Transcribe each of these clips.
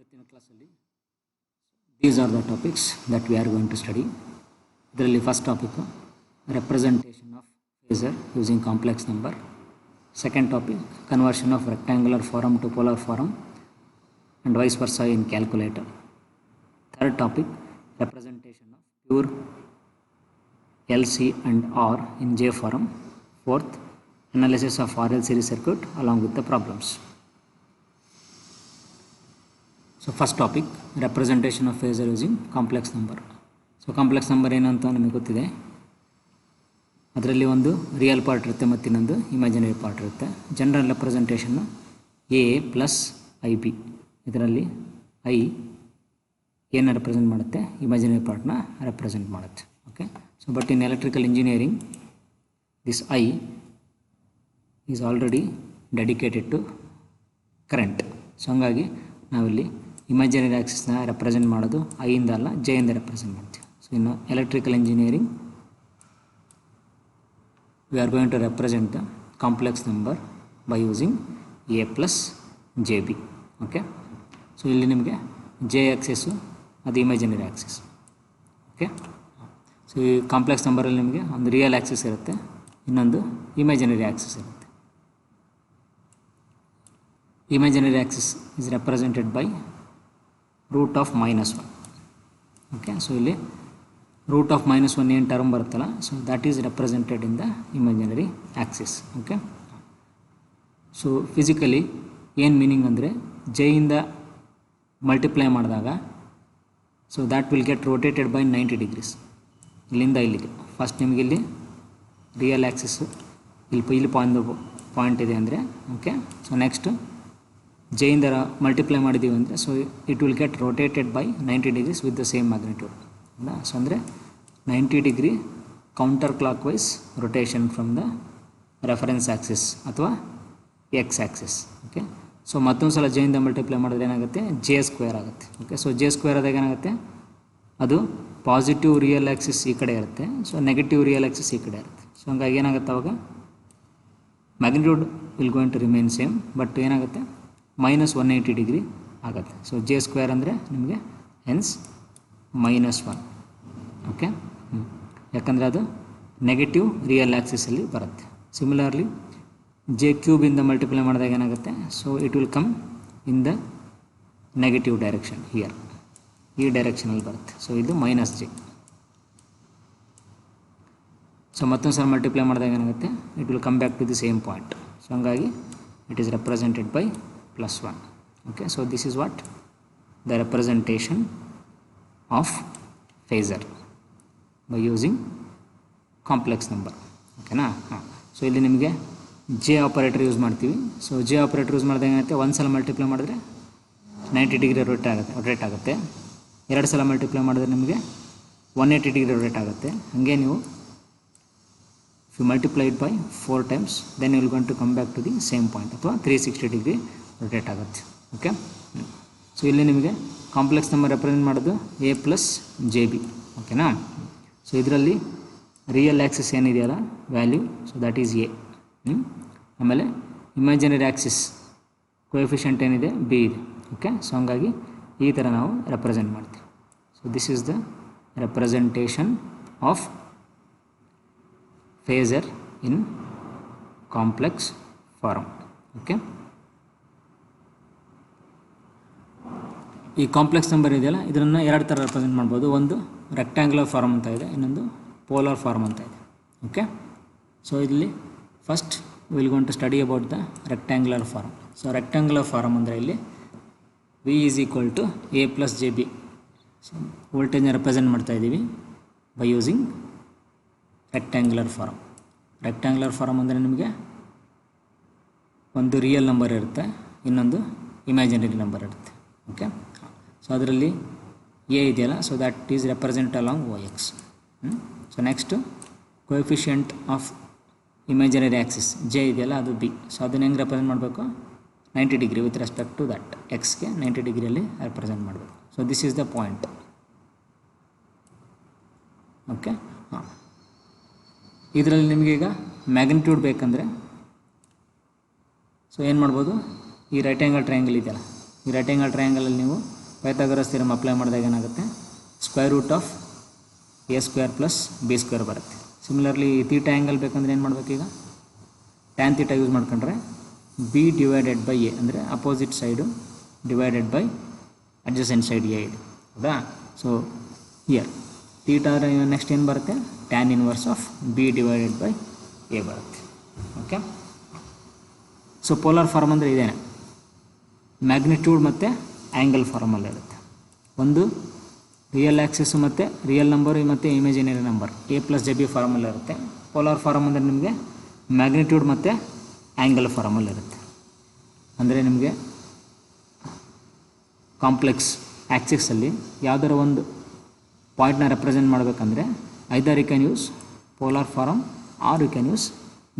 ಇವತ್ತಿನ ಕ್ಲಾಸಲ್ಲಿ these are the topics that we are going to study. ಇದರಲ್ಲಿ first topic representation of phasor using complex number. Second topic conversion of rectangular form to polar form and vice versa in calculator. Third topic representation of pure LC and R in J form. Fourth analysis of RL series circuit along with the problems. So first topic representation of phasor using complex number. So complex number ಏನಂತ ನಮಗೆ ಗೊತ್ತಿದೆ, ಅದರಲ್ಲಿ ಒಂದು real part ಇರುತ್ತೆ ಮತ್ತು ಇನ್ನೊಂದು imaginary part ಇರುತ್ತೆ. General representation A plus I B. ಇದರಲ್ಲಿ ಐ ಏನು ರೆಪ್ರೆಸೆಂಟ್ ಮಾಡುತ್ತೆ, ಇಮ್ಯಾಜಿನರಿ ಪಾರ್ಟ್ನ ರೆಪ್ರೆಸೆಂಟ್ ಮಾಡುತ್ತೆ. Okay, so but in electrical engineering this I is already dedicated to current. So ಹಂಗಾಗಿ ನಾವಿಲ್ಲಿ ಇಮ್ಯಾಜಿನರಿ ಆಕ್ಸಿಸ್ನ ರೆಪ್ರೆಸೆಂಟ್ ಮಾಡೋದು ಐಯಿಂದ ಅಲ್ಲ, ಜೆಯಿಂದ ರೆಪ್ರೆಸೆಂಟ್ ಮಾಡ್ತೀವಿ. ಸೊ ಇನ್ನು electrical engineering we are going to represent the complex number by using A plus J B. Okay, so ಇಲ್ಲಿ ನಿಮಗೆ ಜೆ ಆಕ್ಸಿಸ್ಸು ಅದು ಇಮ್ಯಾಜಿನರಿ ಆಕ್ಸಿಸ್. ಓಕೆ, ಸೊ ಈ ಕಾಂಪ್ಲೆಕ್ಸ್ ನಂಬರಲ್ಲಿ ನಿಮಗೆ ಒಂದು ರಿಯಲ್ ಆಕ್ಸಿಸ್ ಇರುತ್ತೆ, ಇನ್ನೊಂದು ಇಮ್ಯಾಜಿನರಿ ಆಕ್ಸಿಸ್ ಇರುತ್ತೆ. Imaginary axis is represented by root of -1. Okay, so ಇಲ್ಲಿ ರೂಟ್ ಆಫ್ -1 ಏನು ಟರ್ಮ್ ಬರುತ್ತಲ್ಲ, so that is represented in the imaginary axis. Okay, so physically ಏನು ಮೀನಿಂಗ್ ಅಂದರೆ ಜೆಯಿಂದ ಮಲ್ಟಿಪ್ಲೈ ಮಾಡಿದಾಗ so that will get rotated by 90 degrees ಇಲ್ಲಿಂದ ಇಲ್ಲಿಗೆ. First ನಿಮಗೆ ಇಲ್ಲಿ ರಿಯಲ್ ಆ್ಯಕ್ಸಿಸ್ಸು ಇಲ್ಲಿ ಪಾಯಿಂಟ್ ಇದೆ ಅಂದರೆ, ಓಕೆ, ಸೊ ನೆಕ್ಸ್ಟ್ ಜೆಯಿಂದ ಮಲ್ಟಿಪ್ಲೈ ಮಾಡಿದ್ದೀವಿ ಅಂದರೆ so it will get rotated by 90 degrees with the same magnitude. So ಅಂದರೆ 90 degree counter clockwise rotation from the reference axis ಅಥವಾ ಎಕ್ಸ್ ಆ್ಯಕ್ಸಿಸ್. ಓಕೆ, ಸೊ ಮತ್ತೊಂದು ಸಲ ಜೆಯಿಂದ ಮಲ್ಟಿಪ್ಲೈ ಮಾಡಿದ್ರೆ ಏನಾಗುತ್ತೆ, ಜೆ ಸ್ಕ್ವೇರ್ ಆಗುತ್ತೆ. ಓಕೆ, ಸೊ ಜೆ ಸ್ಕ್ವೇರ್ ಆದಾಗ ಏನಾಗುತ್ತೆ, ಅದು ಪಾಸಿಟಿವ್ ರಿಯಲ್ ಆ್ಯಕ್ಸಿಸ್ ಈ ಕಡೆ ಇರುತ್ತೆ, ಸೊ ನೆಗೆಟಿವ್ ರಿಯಲ್ ಆ್ಯಕ್ಸಿಸ್ ಈ ಕಡೆ ಇರುತ್ತೆ. ಸೊ ಹಂಗಾಗಿ ಏನಾಗುತ್ತೆ, ಅವಾಗ magnitude will going to remain same, but ಏನಾಗುತ್ತೆ -180 ಡಿಗ್ರಿ ಆಗುತ್ತೆ. ಸೊ ಜೆ ಸ್ಕ್ವೇರ್ ಅಂದರೆ ನಿಮಗೆ ಹೆನ್ಸ್ -1. ಓಕೆ, ಯಾಕಂದರೆ ಅದು ನೆಗೆಟಿವ್ ರಿಯಲ್ ಆ್ಯಕ್ಸಿಸಲ್ಲಿ ಬರುತ್ತೆ. ಸಿಮಿಲರ್ಲಿ ಜೆ ಕ್ಯೂಬಿಂದ ಮಲ್ಟಿಪ್ಲೈ ಮಾಡಿದಾಗ ಏನಾಗುತ್ತೆ, so it will come in the negative direction here, ಈ ಡೈರೆಕ್ಷನಲ್ಲಿ ಬರುತ್ತೆ. ಸೊ ಇದು -j. ಸೊ ಮತ್ತೊಂದು ಸಲ ಮಲ್ಟಿಪ್ಲೈ ಮಾಡಿದಾಗ ಏನಾಗುತ್ತೆ, it will come back to the same point. So ಹಂಗಾಗಿ it is represented by +1. Okay, so this is what the representation of phasor by using complex number. ಓಕೆನಾ? ಹಾಂ, ಸೊ ಇಲ್ಲಿ ನಿಮಗೆ ಜೆ ಆಪರೇಟರ್ ಯೂಸ್ ಮಾಡ್ತೀವಿ. So J operator use ಮಾಡಿದಾಗ ಏನಾಗುತ್ತೆ, ಒಂದು ಸಲ ಮಲ್ಟಿಪ್ಲೈ ಮಾಡಿದ್ರೆ 90 ಡಿಗ್ರಿ ರೊಟೇಟ್ ಆಗುತ್ತೆ. ಎರಡು ಸಲ ಮಲ್ಟಿಪ್ಲೈ ಮಾಡಿದ್ರೆ ನಿಮಗೆ 180 ಡಿಗ್ರಿ ರೊಟೇಟ್ ಆಗುತ್ತೆ. ಹಾಗೆ ನೀವು if you multiply it by 4 times then you will going to come back to the same point ಅಥವಾ 360 ಡಿಗ್ರಿ ರೊಟೇಟ್ ಆಗುತ್ತೆ. ಓಕೆ, ಸೊ ಇಲ್ಲಿ ನಿಮಗೆ ಕಾಂಪ್ಲೆಕ್ಸ್ ನಂಬರ್ ರೆಪ್ರೆಸೆಂಟ್ ಮಾಡೋದು ಎ ಪ್ಲಸ್ ಜೆ ಬಿ. ಓಕೆನಾ? ಸೊ ಇದರಲ್ಲಿ ರಿಯಲ್ ಆ್ಯಕ್ಸಿಸ್ ಏನಿದೆಯಲ್ಲ value, so that is a. ಆಮೇಲೆ imaginary axis coefficient ಏನಿದೆ ಬಿ ಇದೆ. ಓಕೆ, ಸೊ ಹಂಗಾಗಿ ಈ ಥರ ನಾವು ರೆಪ್ರೆಸೆಂಟ್ ಮಾಡ್ತೀವಿ. So this is the representation of phasor in complex form. Okay, ಈ ಕಾಂಪ್ಲೆಕ್ಸ್ ನಂಬರ್ ಇದೆಯಲ್ಲ ಇದನ್ನು ಎರಡು ಥರ ರೆಪ್ರೆಸೆಂಟ್ ಮಾಡ್ಬೋದು. ಒಂದು ರೆಕ್ಟ್ಯಾಂಗ್ಯುಲರ್ ಫಾರ್ಮ್ ಅಂತ ಇದೆ, ಇನ್ನೊಂದು ಪೋಲಾರ್ ಫಾರ್ಮ್ ಅಂತ ಇದೆ. ಓಕೆ, ಸೊ ಇಲ್ಲಿ first will going to study about the rectangular form. So rectangular form ಅಂದರೆ ಇಲ್ಲಿ v is equal to a plus J b. So ವೋಲ್ಟೇಜ್ನ ರೆಪ್ರೆಸೆಂಟ್ ಮಾಡ್ತಾ ಇದ್ದೀವಿ by using rectangular form. Rectangular form ಅಂದರೆ ನಿಮಗೆ ಒಂದು ರಿಯಲ್ ನಂಬರ್ ಇರುತ್ತೆ, ಇನ್ನೊಂದು ಇಮ್ಯಾಜಿನರಿ ನಂಬರ್ ಇರುತ್ತೆ. ಓಕೆ, ಸೊ ಅದರಲ್ಲಿ ಎ ಇದೆಯಲ್ಲ, so that is represent along O X. So next coefficient of imaginary axis j ಇದೆಯಲ್ಲ ಅದು ಬಿ. ಸೊ ಅದನ್ನು ಹೆಂಗೆ ರೆಪ್ರೆಸೆಂಟ್ ಮಾಡಬೇಕು, 90 degree with respect to that ಎಕ್ಸ್ಗೆ 90 ಡಿಗ್ರಿಯಲ್ಲಿ ರೆಪ್ರೆಸೆಂಟ್ ಮಾಡಬೇಕು. So this is the point. Okay, ಹಾಂ, ಇದರಲ್ಲಿ ನಿಮಗೀಗ ಮ್ಯಾಗ್ನಿಟ್ಯೂಡ್ ಬೇಕಂದರೆ ಸೊ ಏನು ಮಾಡ್ಬೋದು, ಈ ರೈಟ್ ಆ್ಯಂಗಲ್ ಟ್ರಯಾಂಗಲ್ ಇದೆಯಲ್ಲ ಈ ರೈಟ್ ಆ್ಯಂಗಲ್ ಟ್ರಯಾಂಗಲಲ್ಲಿ ನೀವು ಪೈಥಾಗರಸ್ ಥಿಯರಮ್ ಅಪ್ಲೈ ಮಾಡಿದಾಗ ಏನಾಗುತ್ತೆ, square root of a square plus b square ಬರುತ್ತೆ. ಸಿಮಿಲರ್ಲಿ ತೀಟಾ ಆ್ಯಂಗಲ್ ಬೇಕಂದ್ರೆ ಏನು ಮಾಡಬೇಕು, ಈಗ ಟ್ಯಾನ್ ತೀಟಾ ಯೂಸ್ ಮಾಡ್ಕೊಂಡ್ರೆ ಬಿ ಡಿವೈಡೆಡ್ ಬೈ ಎ ಅಂದರೆ opposite side divided by adjacent side a ಇದೆ, ಹೌದಾ. ಸೊ ಇಯರ್ ತೀಟಾ ನೆಕ್ಸ್ಟ್ ಏನು ಬರುತ್ತೆ, tan inverse of b divided by a ಬರುತ್ತೆ. ಓಕೆ, ಸೊ ಪೋಲಾರ್ ಫಾರ್ಮ್ ಅಂದರೆ ಇದೇನೆ, ಮ್ಯಾಗ್ನಿಟ್ಯೂಡ್ ಮತ್ತು ಆ್ಯಂಗಲ್ ಫಾರ್ಮಲ್ಲಿ ಇರುತ್ತೆ. ಒಂದು ರಿಯಲ್ ಆ್ಯಕ್ಸಿಸು ಮತ್ತು ರಿಯಲ್ ನಂಬರು ಮತ್ತು imaginary number A plus J B ಫಾರ್ಮಲ್ಲಿ ಇರುತ್ತೆ. ಪೋಲಾರ್ ಫಾರ್ಮ್ ಅಂದರೆ ನಿಮಗೆ ಮ್ಯಾಗ್ನಿಟ್ಯೂಡ್ ಮತ್ತು ಆ್ಯಂಗಲ್ ಫಾರ್ಮಲ್ಲಿ ಇರುತ್ತೆ. ಅಂದರೆ ನಿಮಗೆ ಕಾಂಪ್ಲೆಕ್ಸ್ ಆ್ಯಕ್ಸಿಸಲ್ಲಿ ಯಾವುದರ ಒಂದು ಪಾಯಿಂಟ್ನ ರೆಪ್ರೆಸೆಂಟ್ ಮಾಡಬೇಕಂದ್ರೆ either you can use polar form or you can use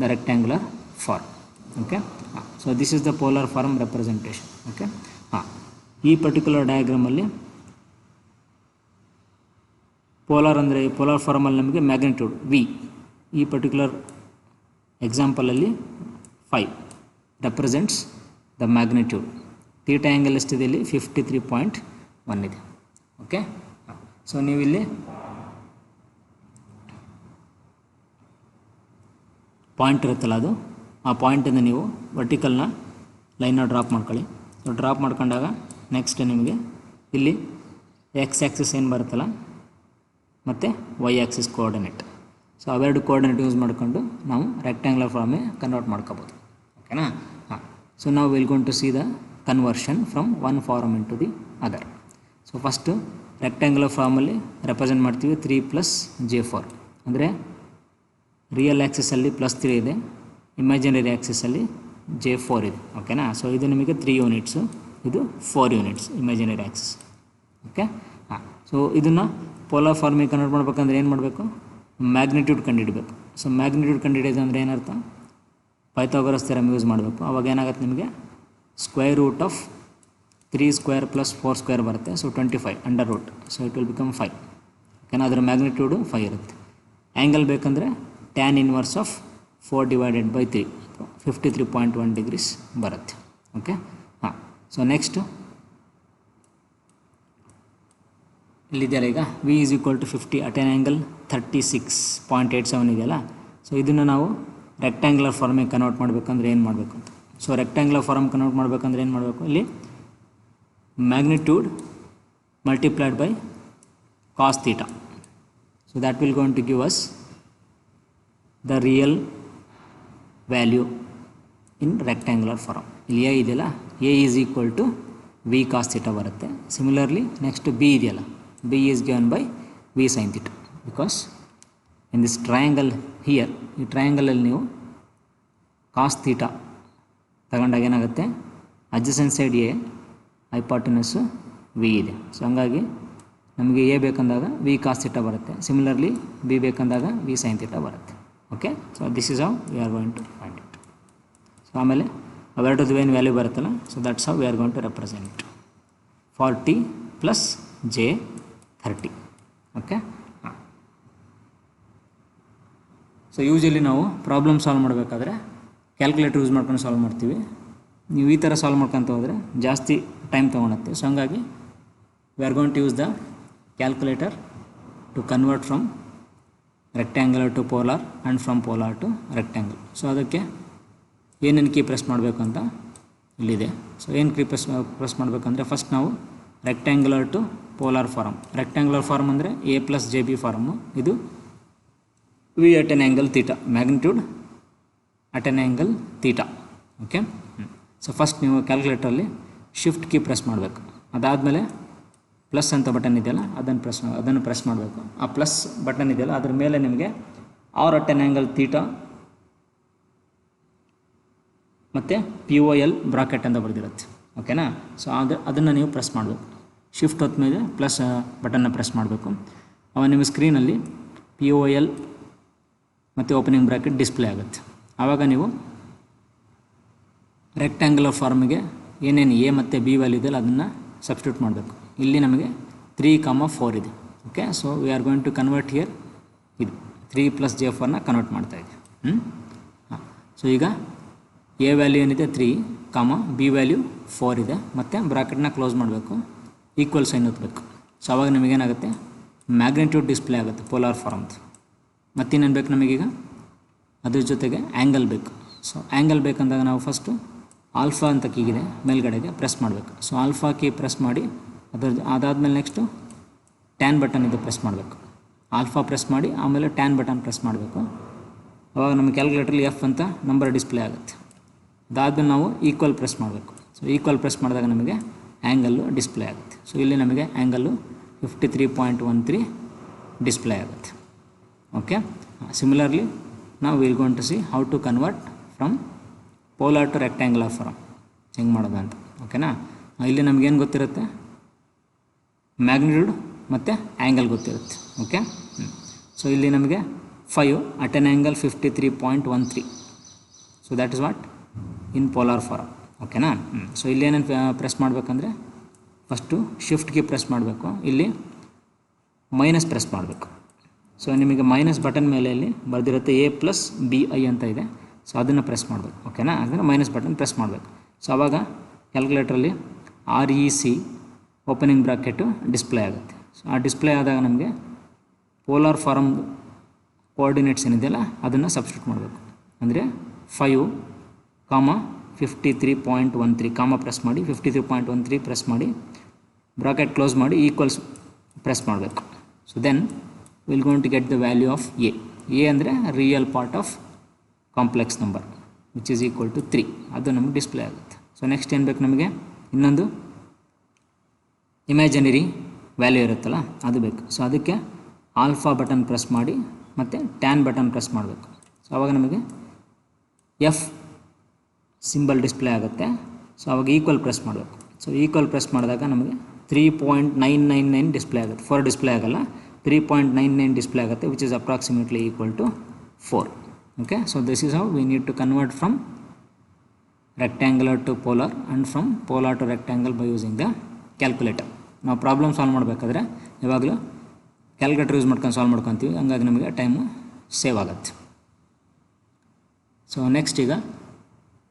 the rectangular form. Okay, so this is the polar form representation. Okay, ಈ ಪರ್ಟಿಕ್ಯುಲರ್ ಡಯಾಗ್ರಾಮಲ್ಲಿ ಪೋಲಾರ್ ಅಂದರೆ ಪೋಲಾರ್ ಫಾರ್ಮಲ್ಲಿ ನಮಗೆ ಮ್ಯಾಗ್ನಿಟ್ಯೂಡ್ ವಿ, ಈ ಪರ್ಟಿಕ್ಯುಲರ್ ಎಕ್ಸಾಂಪಲಲ್ಲಿ 5 represents the magnitude. Theta angle ಎಷ್ಟಿದೆ ಇಲ್ಲಿ 53.1 ಇದೆ. ಓಕೆ, ಸೊ ನೀವಿಲ್ಲಿ ಪಾಯಿಂಟ್ ಇರುತ್ತಲ್ಲ, ಅದು ಆ ಪಾಯಿಂಟಿಂದ ನೀವು ವರ್ಟಿಕಲ್ನ ಲೈನ್ನ ಡ್ರಾಪ್ ಮಾಡ್ಕೊಳ್ಳಿ. ಸೊ ಡ್ರಾಪ್ ಮಾಡ್ಕೊಂಡಾಗ ನೆಕ್ಸ್ಟ್ ನಿಮಗೆ ಇಲ್ಲಿ ಎಕ್ಸ್ ಆ್ಯಕ್ಸಿಸ್ ಏನು ಬರುತ್ತಲ್ಲ ಮತ್ತು ವೈ ಆ್ಯಕ್ಸಿಸ್ ಕೋಆರ್ಡಿನೇಟ್, ಸೊ ಅವೆರಡು ಕೋಆರ್ಡಿನೇಟ್ ಯೂಸ್ ಮಾಡಿಕೊಂಡು ನಾವು ರೆಕ್ಟ್ಯಾಂಗ್ಯುಲರ್ ಫಾರ್ಮಿಗೆ ಕನ್ವರ್ಟ್ ಮಾಡ್ಕೋಬೋದು. ಓಕೆನಾ. ಸೊ ನಾವು will gonna to see the conversion from one form in to the other. So first rectangular ಫಾರ್ಮಲ್ಲಿ ರೆಪ್ರೆಸೆಂಟ್ ಮಾಡ್ತೀವಿ 3 + J4, ಅಂದರೆ ರಿಯಲ್ ಆ್ಯಕ್ಸಿಸಲ್ಲಿ +3 ಇದೆ, ಇಮ್ಯಾಜಿನರಿ ಆ್ಯಕ್ಸಿಸಲ್ಲಿ J4 ಇದೆ. ಓಕೆನಾ. ಸೊ ಇದು ನಿಮಗೆ 3 ಯೂನಿಟ್ಸು, ಇದು 4 units imaginary Axis. Okay, so ಇದನ್ನು ಪೋಲಾರ್ ಫಾರ್ಮಿಗೆ ಕನ್ವರ್ಟ್ ಮಾಡ್ಬೇಕಂದ್ರೆ ಏನು ಮಾಡಬೇಕು, ಮ್ಯಾಗ್ನಿಟ್ಯೂಡ್ ಕಂಡುಹಿಡಬೇಕು. ಸೊ ಮ್ಯಾಗ್ನಿಟ್ಯೂಡ್ ಕಂಡುಹಿಡಿಯೋದು ಅಂದರೆ ಏನರ್ಥ, ಪೈಥಾಗರಸ್ ಥಿಯರಮ್ ಯೂಸ್ ಮಾಡಬೇಕು. ಅವಾಗ ಏನಾಗುತ್ತೆ ನಿಮಗೆ ಸ್ಕ್ವೇರ್ ರೂಟ್ ಆಫ್ 3² + 4² ಬರುತ್ತೆ. So 25 under root, so it will become 5. ಓಕೆನಾ. ಅದರ ಮ್ಯಾಗ್ನಿಟ್ಯೂಡು 5 ಇರುತ್ತೆ. ಆ್ಯಂಗಲ್ ಬೇಕಂದರೆ tan inverse of 4 divided by 3 53.1 degrees ಬರುತ್ತೆ. ಓಕೆ, ಸೊ ನೆಕ್ಸ್ಟು ಇಲ್ಲಿದೆಯಲ್ಲ, ಈಗ V is equal to 50 at an angle 36.87 ಇದೆಯಲ್ಲ. ಸೊ ಇದನ್ನು ನಾವು ರೆಕ್ಟ್ಯಾಂಗ್ಯುಲರ್ ಫಾರ್ಮಿಗೆ ಕನ್ವರ್ಟ್ ಮಾಡಬೇಕಂದ್ರೆ ಏನು ಮಾಡಬೇಕು ಅಂತ. ಸೊ ರೆಕ್ಟ್ಯಾಂಗ್ಯುಲರ್ ಫಾರ್ಮ್ ಕನ್ವರ್ಟ್ ಮಾಡಬೇಕಂದ್ರೆ ಏನು ಮಾಡಬೇಕು, ಇಲ್ಲಿ magnitude multiplied by cos theta. So that will gonna to give us the real value in rectangular form. ಇಲ್ಲಿ ಎ ಇದೆಯಲ್ಲ, A is equal to V cos theta ಬರುತ್ತೆ. ಸಿಮಿಲರ್ಲಿ ನೆಕ್ಸ್ಟ್ ಬಿ ಇದೆಯಲ್ಲ, B is given by V sine theta, because in this triangle here, ಈ ಟ್ರಯಾಂಗಲಲ್ಲಿ ನೀವು cos theta ತಗೊಂಡಾಗ ಏನಾಗುತ್ತೆ, adjacent side A, hypotenuse V ಇದೆ. ಸೊ ಹಂಗಾಗಿ ನಮಗೆ ಎ ಬೇಕಂದಾಗ ವಿ ಕಾಸ್ ಥೀಟಾ ಬರುತ್ತೆ. ಸಿಮಿಲರ್ಲಿ ಬಿ ಬೇಕಂದಾಗ ವಿ ಸೈನ್ ಥೀಟಾ ಬರುತ್ತೆ. Okay, so this is how we are going to find it. So ಆಮೇಲೆ ಅವೆರಡದು ಏನು ವ್ಯಾಲ್ಯೂ ಬರುತ್ತಲ್ಲ, so that's how we are going to represent it. 40 + J30. Okay, so usually ನಾವು problem solve ಮಾಡಬೇಕಾದ್ರೆ calculator use ಮಾಡ್ಕೊಂಡು solve ಮಾಡ್ತೀವಿ. ನೀವು ಈ ಥರ ಸಾಲ್ವ್ ಮಾಡ್ಕೊತ ಹೋದರೆ ಜಾಸ್ತಿ ಟೈಮ್ ತೊಗೊಳುತ್ತೆ. ಸೊ ಹಂಗಾಗಿ we are going to use the calculator to convert from rectangular to polar and from polar to rectangle. So ಅದಕ್ಕೆ ಏನೇನು ಕೀ ಪ್ರೆಸ್ ಮಾಡಬೇಕು ಅಂತ ಇಲ್ಲಿದೆ. ಸೊ ಏನು ಕೀ ಪ್ರೆಸ್ ಮಾಡಬೇಕಂದ್ರೆ ಫಸ್ಟ್ ನಾವು rectangular to polar form. Rectangular form ಅಂದರೆ A + JB form. ಇದು V at an angle theta, magnitude at an angle theta. Okay, so first ನೀವು ಕ್ಯಾಲ್ಕುಲೇಟರಲ್ಲಿ ಶಿಫ್ಟ್ ಕೀ ಪ್ರೆಸ್ ಮಾಡಬೇಕು. ಅದಾದಮೇಲೆ ಪ್ಲಸ್ ಅಂತ ಬಟನ್ ಇದೆಯಲ್ಲ, ಅದನ್ನು ಪ್ರೆಸ್ ಮಾಡಬೇಕು. ಆ ಪ್ಲಸ್ ಬಟನ್ ಇದೆಯಲ್ಲ, ಅದ್ರ ಮೇಲೆ ನಿಮಗೆ R at an angle theta ಮತ್ತು POL ಬ್ರಾಕೆಟ್ ಅಂತ ಬರೆದಿರುತ್ತೆ. ಓಕೆನಾ. ಸೊ ಅದನ್ನು ನೀವು ಪ್ರೆಸ್ ಮಾಡಬೇಕು. ಶಿಫ್ಟ್ ಹೊತ್ತ ಮೇಲೆ ಪ್ಲಸ್ ಬಟನ್ನ ಪ್ರೆಸ್ ಮಾಡಬೇಕು. ಅವಾಗ ನಿಮ್ಮ ಸ್ಕ್ರೀನಲ್ಲಿ POL ಮತ್ತು ಓಪನಿಂಗ್ ಬ್ರಾಕೆಟ್ ಡಿಸ್ಪ್ಲೇ ಆಗುತ್ತೆ. ಆವಾಗ ನೀವು ರೆಕ್ಟ್ಯಾಂಗ್ಯುಲರ್ ಫಾರ್ಮಿಗೆ ಏನೇನು ಎ ಮತ್ತು ಬಿ ವ್ಯಾಲ್ಯೂ ಇದೆಯಲ್ಲ ಅದನ್ನು ಸಬ್ಸ್ಟಿಟ್ಯೂಟ್ ಮಾಡಬೇಕು. ಇಲ್ಲಿ ನಮಗೆ 3, 4 ಇದೆ. Okay, so V are going to convert here. ಇದು 3 + J4ನ ಕನ್ವರ್ಟ್ ಮಾಡ್ತಾಯಿದೆ. ಸೊ ಈಗ ಎ ವ್ಯಾಲ್ಯೂ ಏನಿದೆ 3 ಕಾಮ ಬಿ ವ್ಯಾಲ್ಯೂ 4 ಇದೆ, ಮತ್ತು ಬ್ರಾಕೆಟ್ನ ಕ್ಲೋಸ್ ಮಾಡಬೇಕು, ಈಕ್ವಲ್ ಸೈನ್ ಹೊತ್ತಬೇಕು. ಸೊ ಅವಾಗ ನಮಗೇನಾಗುತ್ತೆ, ಮ್ಯಾಗ್ನಿಟ್ಯೂಡ್ ಡಿಸ್ಪ್ಲೇ ಆಗುತ್ತೆ ಪೋಲಾರ್ ಫಾರಮ್ದು. ಮತ್ತಿನ್ನೇನು ಬೇಕು ನಮಗೀಗ, ಅದ್ರ ಜೊತೆಗೆ ಆ್ಯಂಗಲ್ ಬೇಕು. ಸೊ ಆ್ಯಂಗಲ್ ಬೇಕಂದಾಗ ನಾವು ಫಸ್ಟು ಆಲ್ಫಾ ಅಂತ ಕೀಗಿದೆ ಮೇಲ್ಗಡೆಗೆ ಪ್ರೆಸ್ ಮಾಡಬೇಕು. ಸೊ ಆಲ್ಫಾ ಕೀ ಪ್ರೆಸ್ ಮಾಡಿ ಅದಾದಮೇಲೆ ನೆಕ್ಸ್ಟು ಟ್ಯಾನ್ ಬಟನ್ ಇದು ಪ್ರೆಸ್ ಮಾಡಬೇಕು. ಆಲ್ಫಾ ಪ್ರೆಸ್ ಮಾಡಿ ಆಮೇಲೆ ಟ್ಯಾನ್ ಬಟನ್ ಪ್ರೆಸ್ ಮಾಡಬೇಕು. ಅವಾಗ ನಮ್ಮ ಕ್ಯಾಲ್ಕುಲೇಟ್ರಲ್ಲಿ ಎಫ್ ಅಂತ ನಂಬರ್ ಡಿಸ್ಪ್ಲೇ ಆಗುತ್ತೆ. ಅದಾದಮೇಲೆ ನಾವು ಈಕ್ವಲ್ ಪ್ರೆಸ್ ಮಾಡಬೇಕು. ಸೊ ಈಕ್ವಲ್ ಪ್ರೆಸ್ ಮಾಡಿದಾಗ ನಮಗೆ ಆ್ಯಂಗಲ್ಲು ಡಿಸ್ಪ್ಲೇ ಆಗುತ್ತೆ. ಸೊ ಇಲ್ಲಿ ನಮಗೆ ಆ್ಯಂಗಲ್ಲು 53.13 ಡಿಸ್ಪ್ಲೇ ಆಗುತ್ತೆ. ಓಕೆ, ಸಿಮಿಲರ್ಲಿ ನಾವು will going to see how to convert from polar to rectangular farm ಹೆಂಗೆ ಮಾಡೋದು ಅಂತ. ಓಕೆನಾ, ಇಲ್ಲಿ ನಮಗೇನು ಗೊತ್ತಿರುತ್ತೆ, ಮ್ಯಾಗ್ನಿಟ್ಯೂಡ್ ಮತ್ತು ಆ್ಯಂಗಲ್ ಗೊತ್ತಿರುತ್ತೆ. ಓಕೆ, ಸೊ ಇಲ್ಲಿ ನಮಗೆ 5 at an angle 53.13. So that is what in polar form. ಓಕೆನಾ, ಸೊ ಇಲ್ಲಿ ಏನೇನು ಪ್ರೆಸ್ ಮಾಡಬೇಕಂದ್ರೆ ಫಸ್ಟು ಶಿಫ್ಟ್ಗೆ ಪ್ರೆಸ್ ಮಾಡಬೇಕು, ಇಲ್ಲಿ ಮೈನಸ್ ಪ್ರೆಸ್ ಮಾಡಬೇಕು. ಸೊ ನಿಮಗೆ ಮೈನಸ್ ಬಟನ್ ಮೇಲೆ ಇಲ್ಲಿ ಬರೆದಿರುತ್ತೆ A+BI ಅಂತ ಇದೆ. ಸೊ ಅದನ್ನು ಪ್ರೆಸ್ ಮಾಡಬೇಕು. ಓಕೆನಾ, ಅಂದರೆ ಮೈನಸ್ ಬಟನ್ ಪ್ರೆಸ್ ಮಾಡಬೇಕು. ಸೊ ಆವಾಗ ಕ್ಯಾಲ್ಕುಲೇಟ್ರಲ್ಲಿ REC ಓಪನಿಂಗ್ ಬ್ರಾಕೆಟು ಡಿಸ್ಪ್ಲೇ ಆಗುತ್ತೆ. ಸೊ ಆ ಡಿಸ್ಪ್ಲೇ ಆದಾಗ ನಮಗೆ ಪೋಲಾರ್ ಫಾರಮ್ ಕೋಆರ್ಡಿನೇಟ್ಸ್ ಏನಿದೆಯಲ್ಲ ಅದನ್ನು ಸಬ್ಸ್ಟಿಟ್ಯೂಟ್ ಮಾಡಬೇಕು. ಅಂದರೆ 5, 53.13 ಕಾಮ ಪ್ರೆಸ್ ಮಾಡಿ 53.13 ಪ್ರೆಸ್ ಮಾಡಿ ಬ್ರಾಕೆಟ್ ಕ್ಲೋಸ್ ಮಾಡಿ ಈಕ್ವಲ್ಸ್ ಪ್ರೆಸ್ ಮಾಡಬೇಕು. So then will going to get the value of A ಅಂದರೆ real part of complex number which is equal to 3. ಅದು ನಮಗೆ ಡಿಸ್ಪ್ಲೇ ಆಗುತ್ತೆ. ಸೊ ನೆಕ್ಸ್ಟ್ ಏನು ಬೇಕು ನಮಗೆ, ಇನ್ನೊಂದು ಇಮ್ಯಾಜಿನರಿ ವ್ಯಾಲ್ಯೂ ಇರುತ್ತಲ್ಲ ಅದು ಬೇಕು. ಸೊ ಅದಕ್ಕೆ ಆಲ್ಫಾ ಬಟನ್ ಪ್ರೆಸ್ ಮಾಡಿ ಮತ್ತು ಟ್ಯಾನ್ ಬಟನ್ ಪ್ರೆಸ್ ಮಾಡಬೇಕು. ಸೊ ಆವಾಗ ನಮಗೆ ಎಫ್ ಸಿಂಬಲ್ ಡಿಸ್ಪ್ಲೇ ಆಗುತ್ತೆ. ಸೊ ಆವಾಗ ಈಕ್ವಲ್ ಪ್ರೆಸ್ ಮಾಡಬೇಕು. ಸೊ ಈಕ್ವಲ್ ಪ್ರೆಸ್ ಮಾಡಿದಾಗ ನಮಗೆ 3.999 ಡಿಸ್ಪ್ಲೇ ಆಗುತ್ತೆ. 4 ಡಿಸ್ಪ್ಲೇ ಆಗೋಲ್ಲ, 3.99 ಡಿಸ್ಪ್ಲೇ ಆಗುತ್ತೆ, which is approximately equal to 4. Okay, so this is how we need to convert from rectangular to polar and from polar to rectangle by using the calculator. ನಾವು problem solve ಮಾಡಬೇಕಾದ್ರೆ ಯಾವಾಗಲೂ calculator use ಮಾಡ್ಕೊಂಡು solve ಮಾಡ್ಕೊತೀವಿ, ಹಂಗಾಗಿ ನಮಗೆ time save ಆಗುತ್ತೆ. So next ಈಗ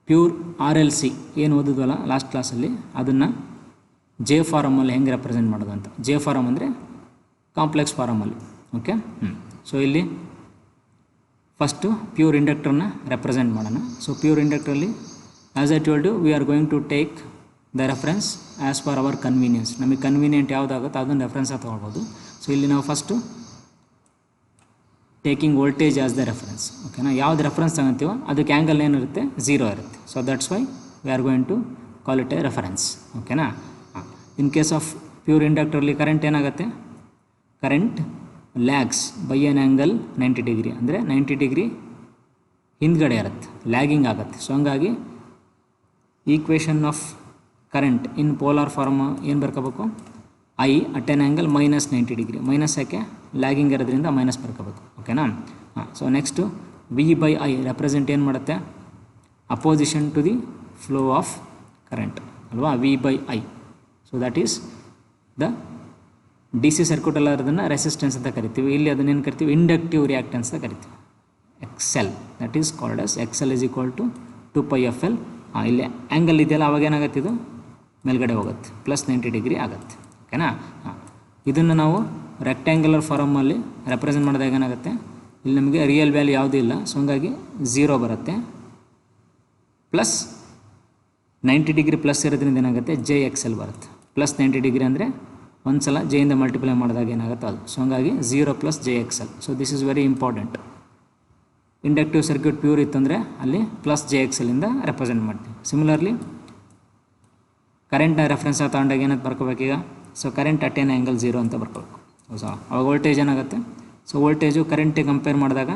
pure RLC ಏನು ಓದಿದ್ವಲ್ಲ ಲಾಸ್ಟ್ ಕ್ಲಾಸಲ್ಲಿ, ಅದನ್ನು ಜೆ ಫಾರಮಲ್ಲಿ ಹೆಂಗೆ ರೆಪ್ರೆಸೆಂಟ್ ಮಾಡೋದು ಅಂತ. ಜೆ ಫಾರಮ್ ಅಂದರೆ ಕಾಂಪ್ಲೆಕ್ಸ್ ಫಾರಮಲ್ಲಿ. ಓಕೆ, ಸೊ ಇಲ್ಲಿ ಫಸ್ಟು ಪ್ಯೂರ್ ಇಂಡಕ್ಟರ್ನ ರೆಪ್ರೆಸೆಂಟ್ ಮಾಡೋಣ. ಸೊ ಪ್ಯೂರ್ ಇಂಡಕ್ಟ್ರಲ್ಲಿ as I told you we are going to take the reference as per our convenience. ನಮಗೆ ಕನ್ವೀನಿಯೆಂಟ್ ಯಾವುದಾಗುತ್ತೋ ಅದನ್ನು ರೆಫರೆನ್ಸಾಗಿ ತೊಗೊಳ್ಬೋದು. ಸೊ ಇಲ್ಲಿ ನಾವು first taking voltage as the reference. ಓಕೆನಾ, ಯಾವ್ದು ರೆಫರೆನ್ಸ್ ತಗೊಂತೀವೋ ಅದಕ್ಕೆ ಆ್ಯಂಗಲ್ ಏನಿರುತ್ತೆ 0 ಇರುತ್ತೆ. So that's why we are going to call it a reference. ಓಕೆನಾ, ಇನ್ ಕೇಸ್ ಆಫ್ ಪ್ಯೂರ್ ಇಂಡಕ್ಟ್ರಲ್ಲಿ ಕರೆಂಟ್ ಏನಾಗುತ್ತೆ, current lags by an angle 90 degree, ಅಂದರೆ 90 ಡಿಗ್ರಿ ಹಿಂದ್ಗಡೆ ಇರುತ್ತೆ, ಲ್ಯಾಗಿಂಗ್ ಆಗುತ್ತೆ. ಸೊ ಹಂಗಾಗಿ equation of current in polar form ಏನು ಬರ್ಕೋಬೇಕು, I at an angle -90 degree. Minus ಯಾಕೆ, ಲ್ಯಾಗಿಂಗ್ ಇರೋದ್ರಿಂದ ಮೈನಸ್ ಬರ್ಕೋಬೇಕು. ಓಕೆನಾ, ಸೊ ನೆಕ್ಸ್ಟು V/I ರೆಪ್ರೆಸೆಂಟ್ ಏನು ಮಾಡುತ್ತೆ, opposition to the flow of current ಅಲ್ವಾ, V/I. So that is the DC ಸರ್ಕ್ಯೂಟಲ್ಲಿ ಅದನ್ನು ರೆಸಿಸ್ಟೆನ್ಸ್ ಅಂತ ಕರಿತೀವಿ. ಇಲ್ಲಿ ಅದನ್ನೇನು ಕರಿತೀವಿ, ಇಂಡಕ್ಟಿವ್ ರಿಯಾಕ್ಟೆನ್ಸ್ ಅಂತ ಕರಿತೀವಿ. XL that is called as XL is equal to 2πfL. ಇಲ್ಲಿ ಆ್ಯಂಗಲ್ ಇದೆಯಲ್ಲ ಅವಾಗ ಏನಾಗುತ್ತೆ, ಇದು ಮೇಲ್ಗಡೆ ಹೋಗುತ್ತೆ, +90 ಡಿಗ್ರಿ ಆಗುತ್ತೆ. ಓಕೆನಾ, ಇದನ್ನು ನಾವು ರೆಕ್ಟ್ಯಾಂಗ್ಯುಲರ್ ಫಾರಮಲ್ಲಿ ರೆಪ್ರೆಸೆಂಟ್ ಮಾಡಿದಾಗ ಏನಾಗುತ್ತೆ, ಇಲ್ಲಿ ನಮಗೆ ರಿಯಲ್ ವ್ಯಾಲ್ಯೂ ಯಾವುದೂ ಇಲ್ಲ. ಸೊ ಹಂಗಾಗಿ 0 ಬರುತ್ತೆ, ಪ್ಲಸ್ 90 ಡಿಗ್ರಿ ಪ್ಲಸ್ ಇರೋದ್ರಿಂದ ಏನಾಗುತ್ತೆ JXL ಬರುತ್ತೆ. +90 ಡಿಗ್ರಿ ಅಂದರೆ ಒಂದು ಸಲ ಜೆಯಿಂದ ಮಲ್ಟಿಪ್ಲೈ ಮಾಡಿದಾಗ ಏನಾಗುತ್ತೆ ಅದು. ಸೊ ಹಂಗಾಗಿ 0 + JXL. So this is very important. Inductive circuit pure ಇತ್ತಂದರೆ ಅಲ್ಲಿ +JXL ಇಂದ ರೆಪ್ರೆಸೆಂಟ್ ಮಾಡ್ತೀವಿ. ಸಿಮಿಲರ್ಲಿ ಕರೆಂಟ್ನ ರೆಫರೆನ್ಸ್ ತಗೊಂಡಾಗ ಏನಂತ ಬರ್ಕೋಬೇಕೀಗ, so current at an angle 0 ಅಂತ ಬರ್ಕೋಬೇಕು. ಸೊ ಅವಾಗ ವೋಲ್ಟೇಜ್ ಏನಾಗುತ್ತೆ, ಸೊ ವೋಲ್ಟೇಜು ಕರೆಂಟಿಗೆ ಕಂಪೇರ್ ಮಾಡಿದಾಗ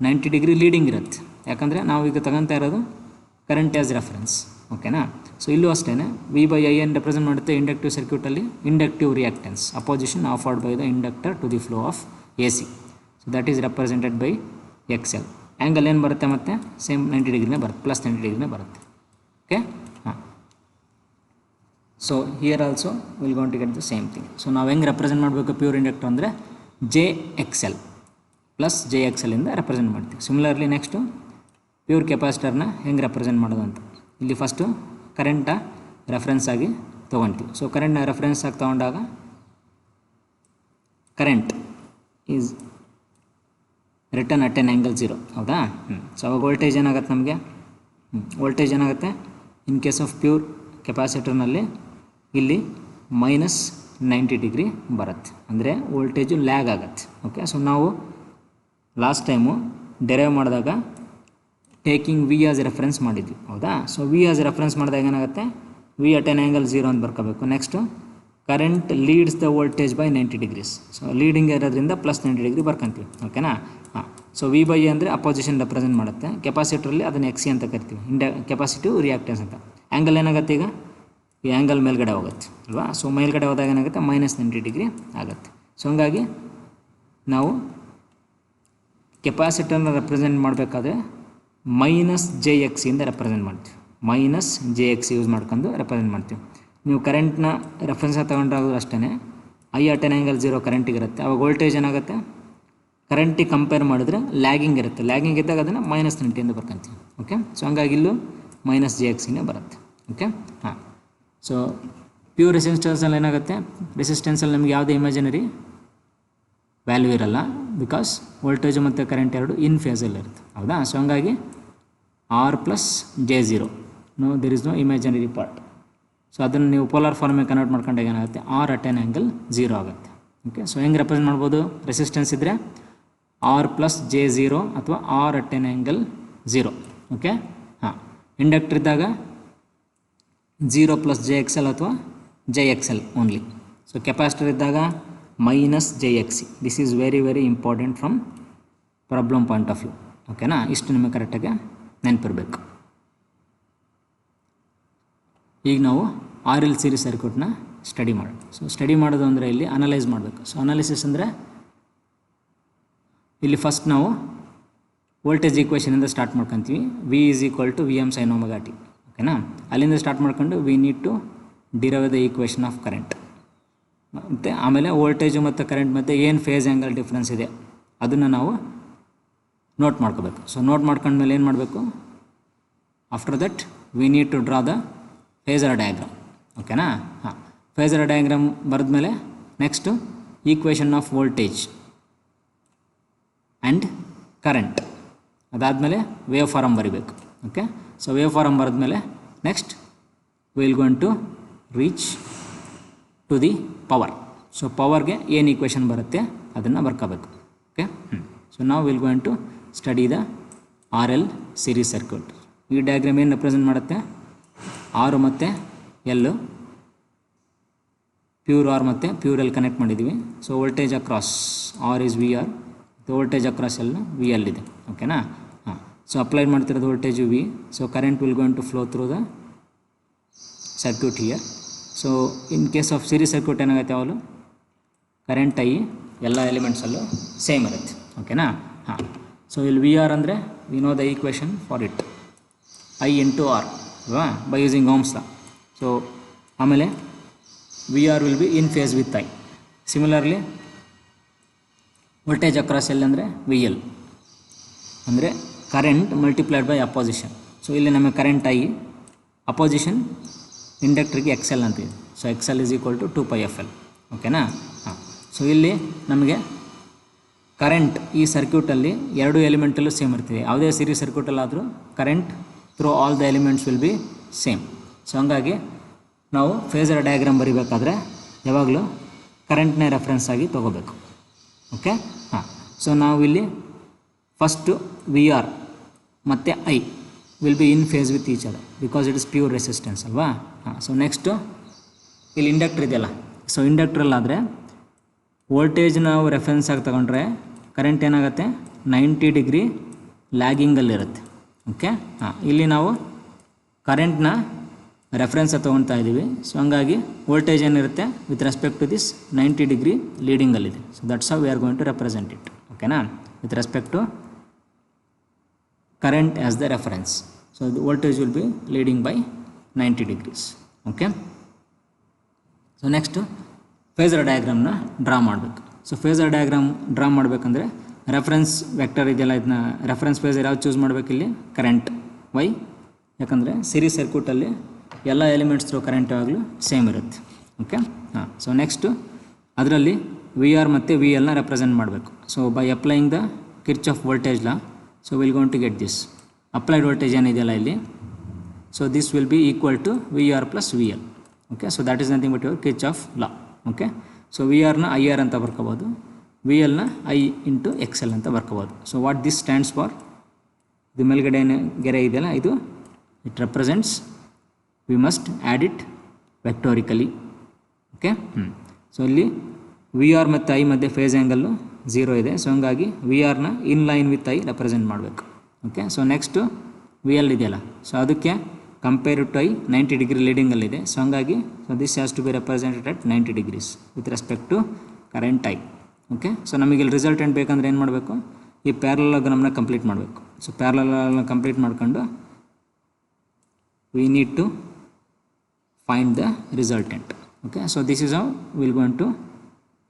90 ಡಿಗ್ರಿ ಲೀಡಿಂಗ್ ಇರುತ್ತೆ, ಯಾಕಂದರೆ ನಾವು ಈಗ ತಗೊತಾ ಇರೋದು ಕರೆಂಟ್ ಆ್ಯಸ್ ರೆಫರೆನ್ಸ್. ಓಕೆನಾ, ಸೊ ಇಲ್ಲೂ ಅಷ್ಟೇ V/I ಏನು ರೆಪ್ರೆಸೆಂಟ್ ಮಾಡುತ್ತೆ ಇಂಡಕ್ಟಿವ್ ಸರ್ಕ್ಯೂಟಲ್ಲಿ, inductive reactance opposition offered by the inductor to the flow of AC. So that is represented by XL. Angle ಏನು ಬರುತ್ತೆ ಮತ್ತು ಸೇಮ್ 90 ಡಿಗ್ರಿನೇ ಬರುತ್ತೆ, +90 ಡಿಗ್ರಿನೇ ಬರುತ್ತೆ. Okay, so here also will going to get the same thing. So ನಾವು ಹೆಂಗೆ represent ಮಾಡಬೇಕು ಪ್ಯೂರ್ ಇಂಡಕ್ಟರ್ ಅಂದರೆ JXL +JXL ಇಂದ ರೆಪ್ರೆಸೆಂಟ್ ಮಾಡ್ತೀವಿ. ಸಿಮಿಲರ್ಲಿ ನೆಕ್ಸ್ಟು ಪ್ಯೂರ್ ಕೆಪಾಸಿಟರ್ನ ಹೆಂಗೆ ರೆಪ್ರೆಸೆಂಟ್ ಮಾಡೋದು ಅಂತ. ಇಲ್ಲಿ ಫಸ್ಟು ಕರೆಂಟ ರೆಫರೆನ್ಸ್ ಆಗಿ ತೊಗೊಳ್ತೀವಿ. ಸೊ ಕರೆಂಟ್ನ ರೆಫರೆನ್ಸ್ ಆಗಿ ತೊಗೊಂಡಾಗ current is return at an angle 0, ಹೌದಾ? ಸೊ ಅವಾಗ ವೋಲ್ಟೇಜ್ ಏನಾಗುತ್ತೆ ನಮಗೆ? ವೋಲ್ಟೇಜ್ ಏನಾಗುತ್ತೆ ಇನ್ ಕೇಸ್ ಆಫ್ ಪ್ಯೂರ್ ಕೆಪಾಸಿಟರ್ನಲ್ಲಿ ಇಲ್ಲಿ -90 ಡಿಗ್ರಿ ಬರುತ್ತೆ, ಅಂದರೆ ವೋಲ್ಟೇಜು ಲ್ಯಾಗ್ ಆಗುತ್ತೆ. ಓಕೆ, ಸೊ ನಾವು ಲಾಸ್ಟ್ ಟೈಮು ಡೆರೈವ್ ಮಾಡಿದಾಗ ಟೇಕಿಂಗ್ ವಿ ಆಸ್ ರೆಫರೆನ್ಸ್ ಮಾಡಿದ್ವಿ, ಹೌದಾ? ಸೊ ವಿ ಆಸ್ ರೆಫರೆನ್ಸ್ ಮಾಡಿದಾಗ ಏನಾಗುತ್ತೆ? ವಿ ಅಟ್ ಎನ್ ಆ್ಯಂಗಲ್ 0 ಅಂತ ಬರ್ಕೋಬೇಕು. Next current leads the voltage by 90 degrees. So leading ಇರೋದ್ರಿಂದ +90 ಡಿಗ್ರಿ ಬರ್ಕೊಂತೀವಿ, ಓಕೆನಾ? ಹಾಂ, ಸೊ ವಿ ಬೈ ಅಂದರೆ ಅಪೋಸಿಷನ್ ರೆಪ್ರೆಸೆಂಟ್ ಮಾಡುತ್ತೆ. ಕೆಪಾಸಿಟ್ರಲ್ಲಿ ಅದನ್ನು ಎಕ್ಸಿ ಅಂತ ಕರಿತೀವಿ, ಕೆಪಾಸಿಟಿವ್ ರಿಯಾಕ್ಟೆನ್ಸ್ ಅಂತ. ಆ್ಯಂಗಲ್ ಏನಾಗುತ್ತೆ ಈಗ? ಈ ಆ್ಯಂಗಲ್ ಮೇಲ್ಗಡೆ ಹೋಗುತ್ತೆ ಅಲ್ವಾ? ಸೊ ಮೇಲ್ಗಡೆ ಹೋದಾಗ ಏನಾಗುತ್ತೆ? -90 ಡಿಗ್ರಿ ಆಗುತ್ತೆ. ಸೊ ಹಂಗಾಗಿ ನಾವು ಕೆಪಾಸಿಟರ್ನ ರೆಪ್ರೆಸೆಂಟ್ ಮಾಡಬೇಕಾದ್ರೆ -jx ಇಂದ ರೆಪ್ರೆಸೆಂಟ್ ಮಾಡ್ತೀವಿ. -jx ಯೂಸ್ ಮಾಡ್ಕೊಂಡು ರೆಪ್ರೆಸೆಂಟ್ ಮಾಡ್ತೀವಿ. ನೀವು ಕರೆಂಟ್ನ ರೆಫರೆನ್ಸ್ ತೊಗೊಂಡಾಗೂ ಅಷ್ಟೇ ಐ ಅಟ್ ಎನ್ ಆ್ಯಂಗಲ್ 0 ಕರೆಂಟಿಗೆ ಇರುತ್ತೆ. ಅವಾಗ ವೋಲ್ಟೇಜ್ ಏನಾಗುತ್ತೆ? ಕರೆಂಟಿಗೆ ಕಂಪೇರ್ ಮಾಡಿದ್ರೆ ಲ್ಯಾಗಿಂಗ್ ಇರುತ್ತೆ. ಲ್ಯಾಗಿಂಗ್ ಇದ್ದಾಗ ಅದನ್ನು -90 ಇಂದ ಬರ್ಕೊಂತೀವಿ. ಓಕೆ, ಸೊ ಹಂಗಾಗಿ ಇಲ್ಲೂ -jx ಬರುತ್ತೆ. ಓಕೆ, ಹಾಂ. ಸೊ ಪ್ಯೂರ್ ರೆಸಿಸ್ಟೆನ್ಸಲ್ಲಿ ಏನಾಗುತ್ತೆ? ರೆಸಿಸ್ಟೆನ್ಸಲ್ಲಿ ನಮಗೆ ಯಾವುದೇ ಇಮ್ಯಾಜಿನರಿ ವ್ಯಾಲ್ಯೂ ಇರಲ್ಲ, ಬಿಕಾಸ್ ವೋಲ್ಟೇಜು ಮತ್ತು ಕರೆಂಟ್ ಎರಡು ಇನ್ ಫೇಸಲ್ಲಿ ಇರುತ್ತೆ, ಹೌದಾ? ಸೊ ಹಂಗಾಗಿ R+J0, no there is no imaginary part. So ಅದನ್ನು ನೀವು ಪೋಲಾರ್ ಫಾರ್ಮಿಗೆ ಕನ್ವರ್ಟ್ ಮಾಡ್ಕೊಂಡಾಗ ಏನಾಗುತ್ತೆ? R ಅಟ್ ಎನ್ ಆ್ಯಂಗಲ್ 0 ಆಗುತ್ತೆ. ಓಕೆ, ಸೊ ಹೆಂಗೆ ರೆಪ್ರೆಸೆಂಟ್ ಮಾಡ್ಬೋದು? ರೆಸಿಸ್ಟೆನ್ಸ್ ಇದ್ದರೆ R+J0 ಅಥವಾ R at an angle 0. Okay, ಹಾಂ. ಇಂಡಕ್ಟರ್ ಇದ್ದಾಗ 0+jXL ಅಥವಾ JXL ಓನ್ಲಿ. ಸೊ ಕೆಪಾಸಿಟರ್ ಇದ್ದಾಗ -jXC. This is very very important from problem point of view. ಓಕೆನಾ? ಇಷ್ಟು ನಿಮಗೆ ಕರೆಕ್ಟಾಗಿ ನೆನಪಿರಬೇಕು. ಈಗ ನಾವು RL ಸೀರೀಸ್ ಸರ್ಕ್ಯೂಟ್ನ ಸ್ಟಡಿ ಮಾಡೋಣ. ಸೊ ಸ್ಟಡಿ ಮಾಡೋದು ಅಂದರೆ ಇಲ್ಲಿ ಅನಲೈಸ್ ಮಾಡಬೇಕು. ಸೊ ಅನಾಲಿಸಿಸ್ ಅಂದರೆ ಇಲ್ಲಿ ಫಸ್ಟ್ ನಾವು ವೋಲ್ಟೇಜ್ ಈಕ್ವೇಷನಿಂದ ಸ್ಟಾರ್ಟ್ ಮಾಡ್ಕೊತೀವಿ. V = Vm sin omega t. ಓಕೆನಾ? ಅಲ್ಲಿಂದ ಸ್ಟಾರ್ಟ್ ಮಾಡ್ಕೊಂಡು we need to derive the equation of current. ಮತ್ತು ಆಮೇಲೆ ವೋಲ್ಟೇಜು ಮತ್ತು ಕರೆಂಟ್ ಮಧ್ಯೆ ಏನು ಫೇಸ್ ಆ್ಯಂಗಲ್ ಡಿಫ್ರೆನ್ಸ್ ಇದೆ ಅದನ್ನು ನಾವು ನೋಟ್ ಮಾಡ್ಕೋಬೇಕು. ಸೊ ನೋಟ್ ಮಾಡ್ಕೊಂಡ್ಮೇಲೆ ಏನು ಮಾಡಬೇಕು? After that we need to draw the phasor diagram. ಓಕೆನಾ? ಹಾಂ, ಫೇಸರ್ ಡಯಾಗ್ರಾಮ್ ಬರೆದ್ಮೇಲೆ next equation of voltage and current, ಅದಾದಮೇಲೆ ವೇವ್ ಫಾರಮ್ ಬರಿಬೇಕು. ಓಕೆ, ಸೊ ವೇವ್ ಫಾರಮ್ ಬರೆದ್ಮೇಲೆ next will going to reach to the power. So ಪವರ್ಗೆ ಏನು equation ಬರುತ್ತೆ ಅದನ್ನು ಬರ್ಕೋಬೇಕು. ಓಕೆ, ಸೊ ನಾವು will going to study the RL series circuit. ಈ ಡಯಾಗ್ರಾಮ್ ಏನು ರೆಪ್ರೆಸೆಂಟ್ ಮಾಡುತ್ತೆ? R ಮತ್ತು L, ಪ್ಯೂರ್ R ಮತ್ತು ಪ್ಯೂರ್ L ಕನೆಕ್ಟ್ ಮಾಡಿದ್ದೀವಿ. So voltage across R is VR, voltage across L VL ಇದೆ. ಓಕೆನಾ? ಹಾಂ, ಸೊ ಅಪ್ಲೈ ಮಾಡ್ತಿರೋದು voltage V. So current will going to flow through the circuit here. So in case of series circuit ಏನಾಗುತ್ತೆ? ಯಾವಾಗಲೂ current I ಎಲ್ಲ ಎಲಿಮೆಂಟ್ಸಲ್ಲೂ same ಇರುತ್ತೆ. ಓಕೆನಾ? ಹಾಂ, ಸೊ ಇಲ್ಲಿ VR ಅಂದರೆ we know the equation for it, I × R ಅಲ್ವಾ, by using ohm's law. So ಆಮೇಲೆ VR will be in phase with I. Similarly voltage across L ಅಂದರೆ VL ಅಂದರೆ current multiplied by opposition. So ಇಲ್ಲಿ ನಮಗೆ current I, opposition ಇಂಡಕ್ಟ್ರಿಗೆ XL ಅಂತ ಇದೆ. So XL = 2πfL. ಓಕೆನಾ? ಹಾಂ, ಸೊ ಇಲ್ಲಿ ನಮಗೆ ಕರೆಂಟ್ ಈ ಸರ್ಕ್ಯೂಟಲ್ಲಿ ಎರಡು ಎಲಿಮೆಂಟಲ್ಲೂ ಸೇಮ್ ಇರ್ತೀವಿ. ಯಾವುದೇ ಸೀರೀಸ್ ಸರ್ಕ್ಯೂಟಲ್ಲಾದರೂ current through all the elements will be same. So ಹಂಗಾಗಿ ನಾವು ಫೇಸರ್ ಡಯಾಗ್ರಾಮ್ ಬರಿಬೇಕಾದ್ರೆ ಯಾವಾಗಲೂ ಕರೆಂಟ್ನೇ ರೆಫರೆನ್ಸ್ ಆಗಿ ತೊಗೋಬೇಕು. ಓಕೆ, ಹಾಂ. ಸೊ ನಾವು ಇಲ್ಲಿ ಫಸ್ಟು VR ಮತ್ತು I will be in phase with each other because it is pure resistance ಅಲ್ವಾ? ಹಾಂ, ಸೊ ನೆಕ್ಸ್ಟು ಇಲ್ಲಿ ಇಂಡಕ್ಟ್ರ್ ಇದೆಯಲ್ಲ. ಸೊ ಇಂಡಕ್ಟ್ರಲ್ಲಾದರೆ ವೋಲ್ಟೇಜ್ ನಾವು ರೆಫರೆನ್ಸ್ ಆಗಿ ತಗೊಂಡ್ರೆ ಕರೆಂಟ್ ಏನಾಗುತ್ತೆ? 90 ಡಿಗ್ರಿ ಲ್ಯಾಗಿಂಗಲ್ಲಿರುತ್ತೆ. ಓಕೆ, ಹಾಂ, ಇಲ್ಲಿ ನಾವು ಕರೆಂಟ್ನ ರೆಫರೆನ್ಸ್ ತೊಗೊಳ್ತಾ ಇದ್ದೀವಿ. ಸೊ ಹಂಗಾಗಿ ವೋಲ್ಟೇಜ್ ಏನಿರುತ್ತೆ with respect to this 90 degree ಲೀಡಿಂಗಲ್ಲಿದೆ. So that's how we are going to represent it. ಓಕೆನಾ? With respect to current as the reference. So the voltage will be leading by 90 degrees. Okay. So next phasor diagram na draw ಮಾಡಬೇಕು. So phasor diagram draw ಮಾಡಬೇಕಂದ್ರೆ reference vector ಇದೆಯಲ್ಲ, ಇದನ್ನ reference phasor ಯಾವ್ದು choose ಮಾಡಬೇಕಿಲ್ಲಿ? Current. Why? ಯಾಕಂದರೆ series ಸರ್ಕ್ಯೂಟಲ್ಲಿ ಎಲ್ಲ elements through current ಯಾವಾಗಲೂ ಸೇಮ್ ಇರುತ್ತೆ. ಓಕೆ. ಹಾಂ. ಸೊ ನೆಕ್ಸ್ಟು ಅದರಲ್ಲಿ ವಿ ಆರ್ ಮತ್ತು ವಿ ಎಲ್ನ ರೆಪ್ರೆಸೆಂಟ್ ಮಾಡಬೇಕು. So by applying the Kirchhoff voltage law, so will gonna to get this applied voltage ಏನಿದೆಯಲ್ಲ ಇಲ್ಲಿ, so this will be equal to V R plus V L. Okay. So that is nothing but your Kirchhoff law. Okay. So V ಆರ್ನ I R ಅಂತ ಬರ್ಕೋಬೋದು, V ಎಲ್ನ I into X L ಅಂತ ಬರ್ಕೋಬೋದು. So what this stands for? ಇದು ಮೇಲ್ಗಡೆ ಗೆರೆ ಇದೆಯಲ್ಲ, ಇದು it represents we must add it vectorically. Okay. So ಇಲ್ಲಿ ವಿ ಆರ್ ಮತ್ತು ಐ ಮಧ್ಯೆ ಫೇಸ್ ಆ್ಯಂಗಲ್ಲು 0 ಇದೆ. ಸೊ ಹಂಗಾಗಿ ವಿ ಆರ್ನ in line with I represent ಮಾಡಬೇಕು. Okay. So next V L ಇದೆಯಲ್ಲ, ಸೊ ಅದಕ್ಕೆ ಕಂಪೇರ್ ಟು ಐ 90 ಡಿಗ್ರಿ ಲೀಡಿಂಗಲ್ಲಿದೆ. ಸೊ ಹಂಗಾಗಿ so this has to be represented at 90 degrees with respect to current I. Okay. So ನಮಗೆ ಇಲ್ಲಿ resultant ಬೇಕಂದ್ರೆ ಏನು ಮಾಡಬೇಕು? ಈ ಪ್ಯಾರಲೋಗ್ರಾಮ್ನ ಕಂಪ್ಲೀಟ್ ಮಾಡಬೇಕು. ಸೊ ಪ್ಯಾರಲೋಗ್ರಾಮ್ನ ಕಂಪ್ಲೀಟ್ ಮಾಡ್ಕೊಂಡು we need to find the resultant. Okay. So this is how will gonna to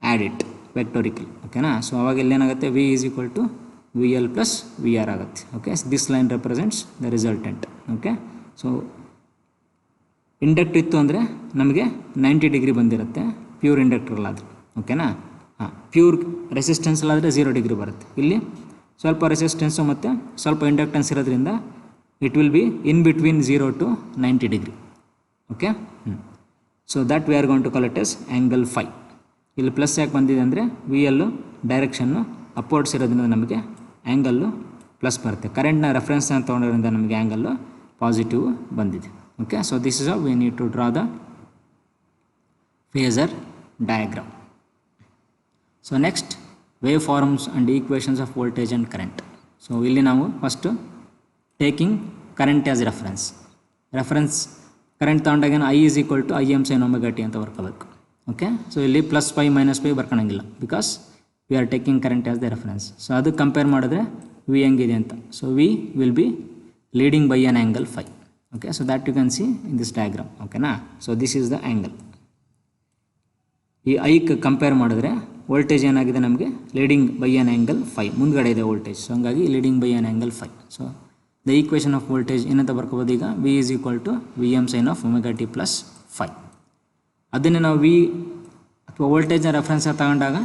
add it vectorical. ಓಕೆನಾ. ಸೊ ಅವಾಗ ಇಲ್ಲೇನಾಗುತ್ತೆ? V is equal to V L plus V R ಆಗುತ್ತೆ. Okay. This line represents the resultant. Okay. So inductor ಇತ್ತು ಅಂದರೆ ನಮಗೆ 90 degree ಬಂದಿರುತ್ತೆ pure ಇಂಡಕ್ಟ್ರಲ್ಲಾದರೆ. ಓಕೆನಾ. ಹಾಂ. ಪ್ಯೂರ್ ರೆಸಿಸ್ಟೆನ್ಸಲ್ಲಾದರೆ 0 ಡಿಗ್ರಿ ಬರುತ್ತೆ. ಇಲ್ಲಿ ಸ್ವಲ್ಪ ರೆಸಿಸ್ಟೆನ್ಸು ಮತ್ತು ಸ್ವಲ್ಪ ಇಂಡಕ್ಟೆನ್ಸ್ ಇರೋದ್ರಿಂದ it will be in between 0 to 90 degree. Okay. So that we are going to call it as angle phi. ಇಲ್ಲಿ ಪ್ಲಸ್ ಯಾಕೆ ಬಂದಿದೆ ಅಂದರೆ ವಿ ಎಲ್ಲು ಡೈರೆಕ್ಷನ್ನು ಅಪ್ವರ್ಡ್ಸ್ ಇರೋದ್ರಿಂದ ನಮಗೆ ಆ್ಯಂಗಲ್ಲು ಪ್ಲಸ್ ಬರುತ್ತೆ. ಕರೆಂಟ್ನ ರೆಫರೆನ್ಸ್ ಅಂತ ತೊಗೊಂಡಿರೋದ್ರಿಂದ ನಮಗೆ ಆ್ಯಂಗಲ್ಲು ಪಾಸಿಟಿವ್ ಬಂದಿದೆ. Okay. So this is how we need to draw the phasor diagram. So next wave forms and equations of voltage and current. So ಇಲ್ಲಿ ನಾವು first taking current as reference current ತಗೊಂಡಾಗ I is equal to I M sine omega T ಅಂತ ಬರ್ಕೋಬೇಕು. Okay. So ಇಲ್ಲಿ plus pi minus pi ಬರ್ಕೊಳಂಗಿಲ್ಲ, because we are taking current as the reference. So ಅದು compare ಮಾಡಿದ್ರೆ V ಹೆಂಗಿದೆ ಅಂತ. So V will be leading by an angle phi. Okay. So that you can see in this diagram. ಓಕೆನಾ. So this is the angle. ಈ ಐಕ್ಕೆ compare ಮಾಡಿದ್ರೆ voltage ಏನಾಗಿದೆ ನಮಗೆ? Leading by an angle phi. ಮುಂದ್ಗಡೆ ಇದೆ ವೋಲ್ಟೇಜ್. ಸೊ ಹಂಗಾಗಿ leading by an angle phi. So the equation of voltage ಏನಂತ ಬರ್ಕೋಬೋದು ಈಗ? V is equal to V M sine of omega T plus phi. ಅದನ್ನೇ ನಾವು ವಿ ಅಥವಾ ವೋಲ್ಟೇಜ್ನ ರೆಫರೆನ್ಸ್ ತಗೊಂಡಾಗ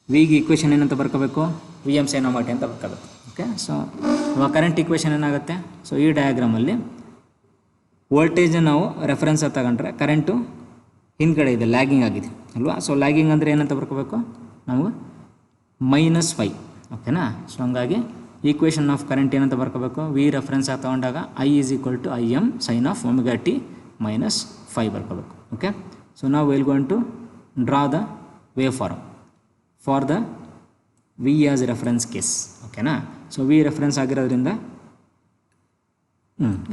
ವಿಗೆ ಈಕ್ವೇಷನ್ ಏನಂತ ಬರ್ಕೋಬೇಕು? V M sine omega T ಅಂತ ಬರ್ಕೋಬೇಕು. ಓಕೆ. ಸೊ ಇವಾಗ ಕರೆಂಟ್ ಈಕ್ವೇಷನ್ ಏನಾಗುತ್ತೆ? ಸೊ ಈ ಡಯಾಗ್ರಾಮಲ್ಲಿ ವೋಲ್ಟೇಜ್ನ ನಾವು ರೆಫರೆನ್ಸ್ ತಗೊಂಡ್ರೆ ಕರೆಂಟು ಹಿಂದ್ಗಡೆ ಇದೆ, ಲ್ಯಾಗಿಂಗ್ ಆಗಿದೆ ಅಲ್ವಾ? ಸೊ ಲ್ಯಾಗಿಂಗ್ ಅಂದರೆ ಏನಂತ ಬರ್ಕೋಬೇಕು ನಾವು? -5. ಓಕೆನಾ. ಸೊ ಹಂಗಾಗಿ ಈಕ್ವೇಷನ್ ಆಫ್ ಕರೆಂಟ್ ಏನಂತ ಬರ್ಕೋಬೇಕು? ವಿ ರೆಫರೆನ್ಸ್ ತಗೊಂಡಾಗ I is equal to I M sine of omega T -5 ಬರ್ಕೋಬೇಕು. ಓಕೆ. ಸೊ ನಾವು will going to draw the wave form for the V as reference case. ಓಕೆನಾ. So V reference ಆಗಿರೋದ್ರಿಂದ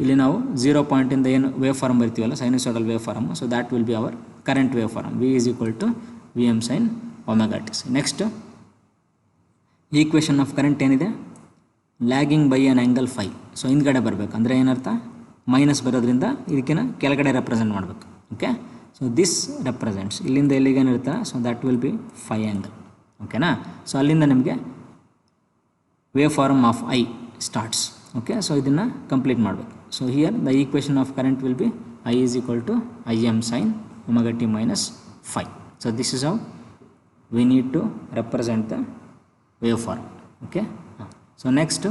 ಇಲ್ಲಿ ನಾವು 0 ಪಾಯಿಂಟಿಂದ ಏನು ವೇವ್ ಫಾರ್ಮ್ ಬರ್ತೀವಲ್ಲ, sinusoidal wave form, so that will be our current wave form. V is equal to V M sine omega T. Next equation of current ಏನಿದೆ? Lagging by an angle phi. So ಹಿಂದ್ಗಡೆ ಬರಬೇಕು ಅಂದರೆ ಏನರ್ಥ? Minus ಬರೋದ್ರಿಂದ ಇದಕ್ಕಿನ ಕೆಳಗಡೆ represent ಮಾಡಬೇಕು. Okay. So this represents ಇಲ್ಲಿಂದ ಎಲ್ಲಿಗೇನಿರುತ್ತೆ? So that will be phi angle. ಓಕೆನಾ. ಸೊ ಅಲ್ಲಿಂದ ನಿಮಗೆ wave form of I starts. Okay. So ಇದನ್ನು ಕಂಪ್ಲೀಟ್ ಮಾಡಬೇಕು. So here the equation of current will be I is equal to I M sine omega T -5. So this is how we need to represent the wave form. Okay. So next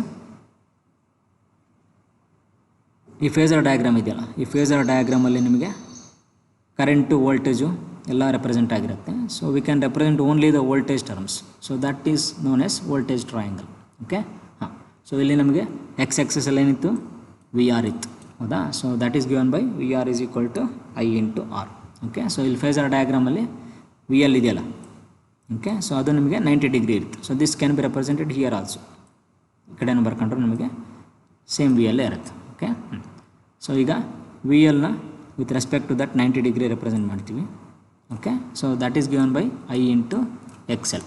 ಈ phasor diagram ಇದೆಯಲ್ಲ, ಈ phasor ಡಯಾಗ್ರಾಮಲ್ಲಿ ನಿಮಗೆ current voltage ಎಲ್ಲ represent ಆಗಿರುತ್ತೆ. So we can represent only the voltage terms. So that is known as voltage triangle. Okay. ಹಾಂ. So ಇಲ್ಲಿ ನಮಗೆ ಎಕ್ಸ್ ಎಕ್ಸೆಸಲ್ಲಿ ಏನಿತ್ತು? ವಿ ಆರ್ ಇತ್ತು, ಹೌದಾ? So that is given by V R is equal to I into R. Okay. So ಇಲ್ಲಿ phasor ಡಯಾಗ್ರಾಮಲ್ಲಿ V L ಇದೆಯಲ್ಲ, ಓಕೆ. ಸೊ ಅದು ನಿಮಗೆ 90 ಡಿಗ್ರಿ ಇರುತ್ತೆ. So this can be represented here also. ಈ ಕಡೆನೂ ಬರ್ಕೊಂಡ್ರೆ ನಮಗೆ ಸೇಮ್ ವಿ ಎಲ್ಲೇ ಇರುತ್ತೆ. ಓಕೆ. ಸೊ ಈಗ ವಿ ಎಲ್ನ with respect to that 90 degree represent ಮಾಡ್ತೀವಿ. Okay. So that is given by I into X L.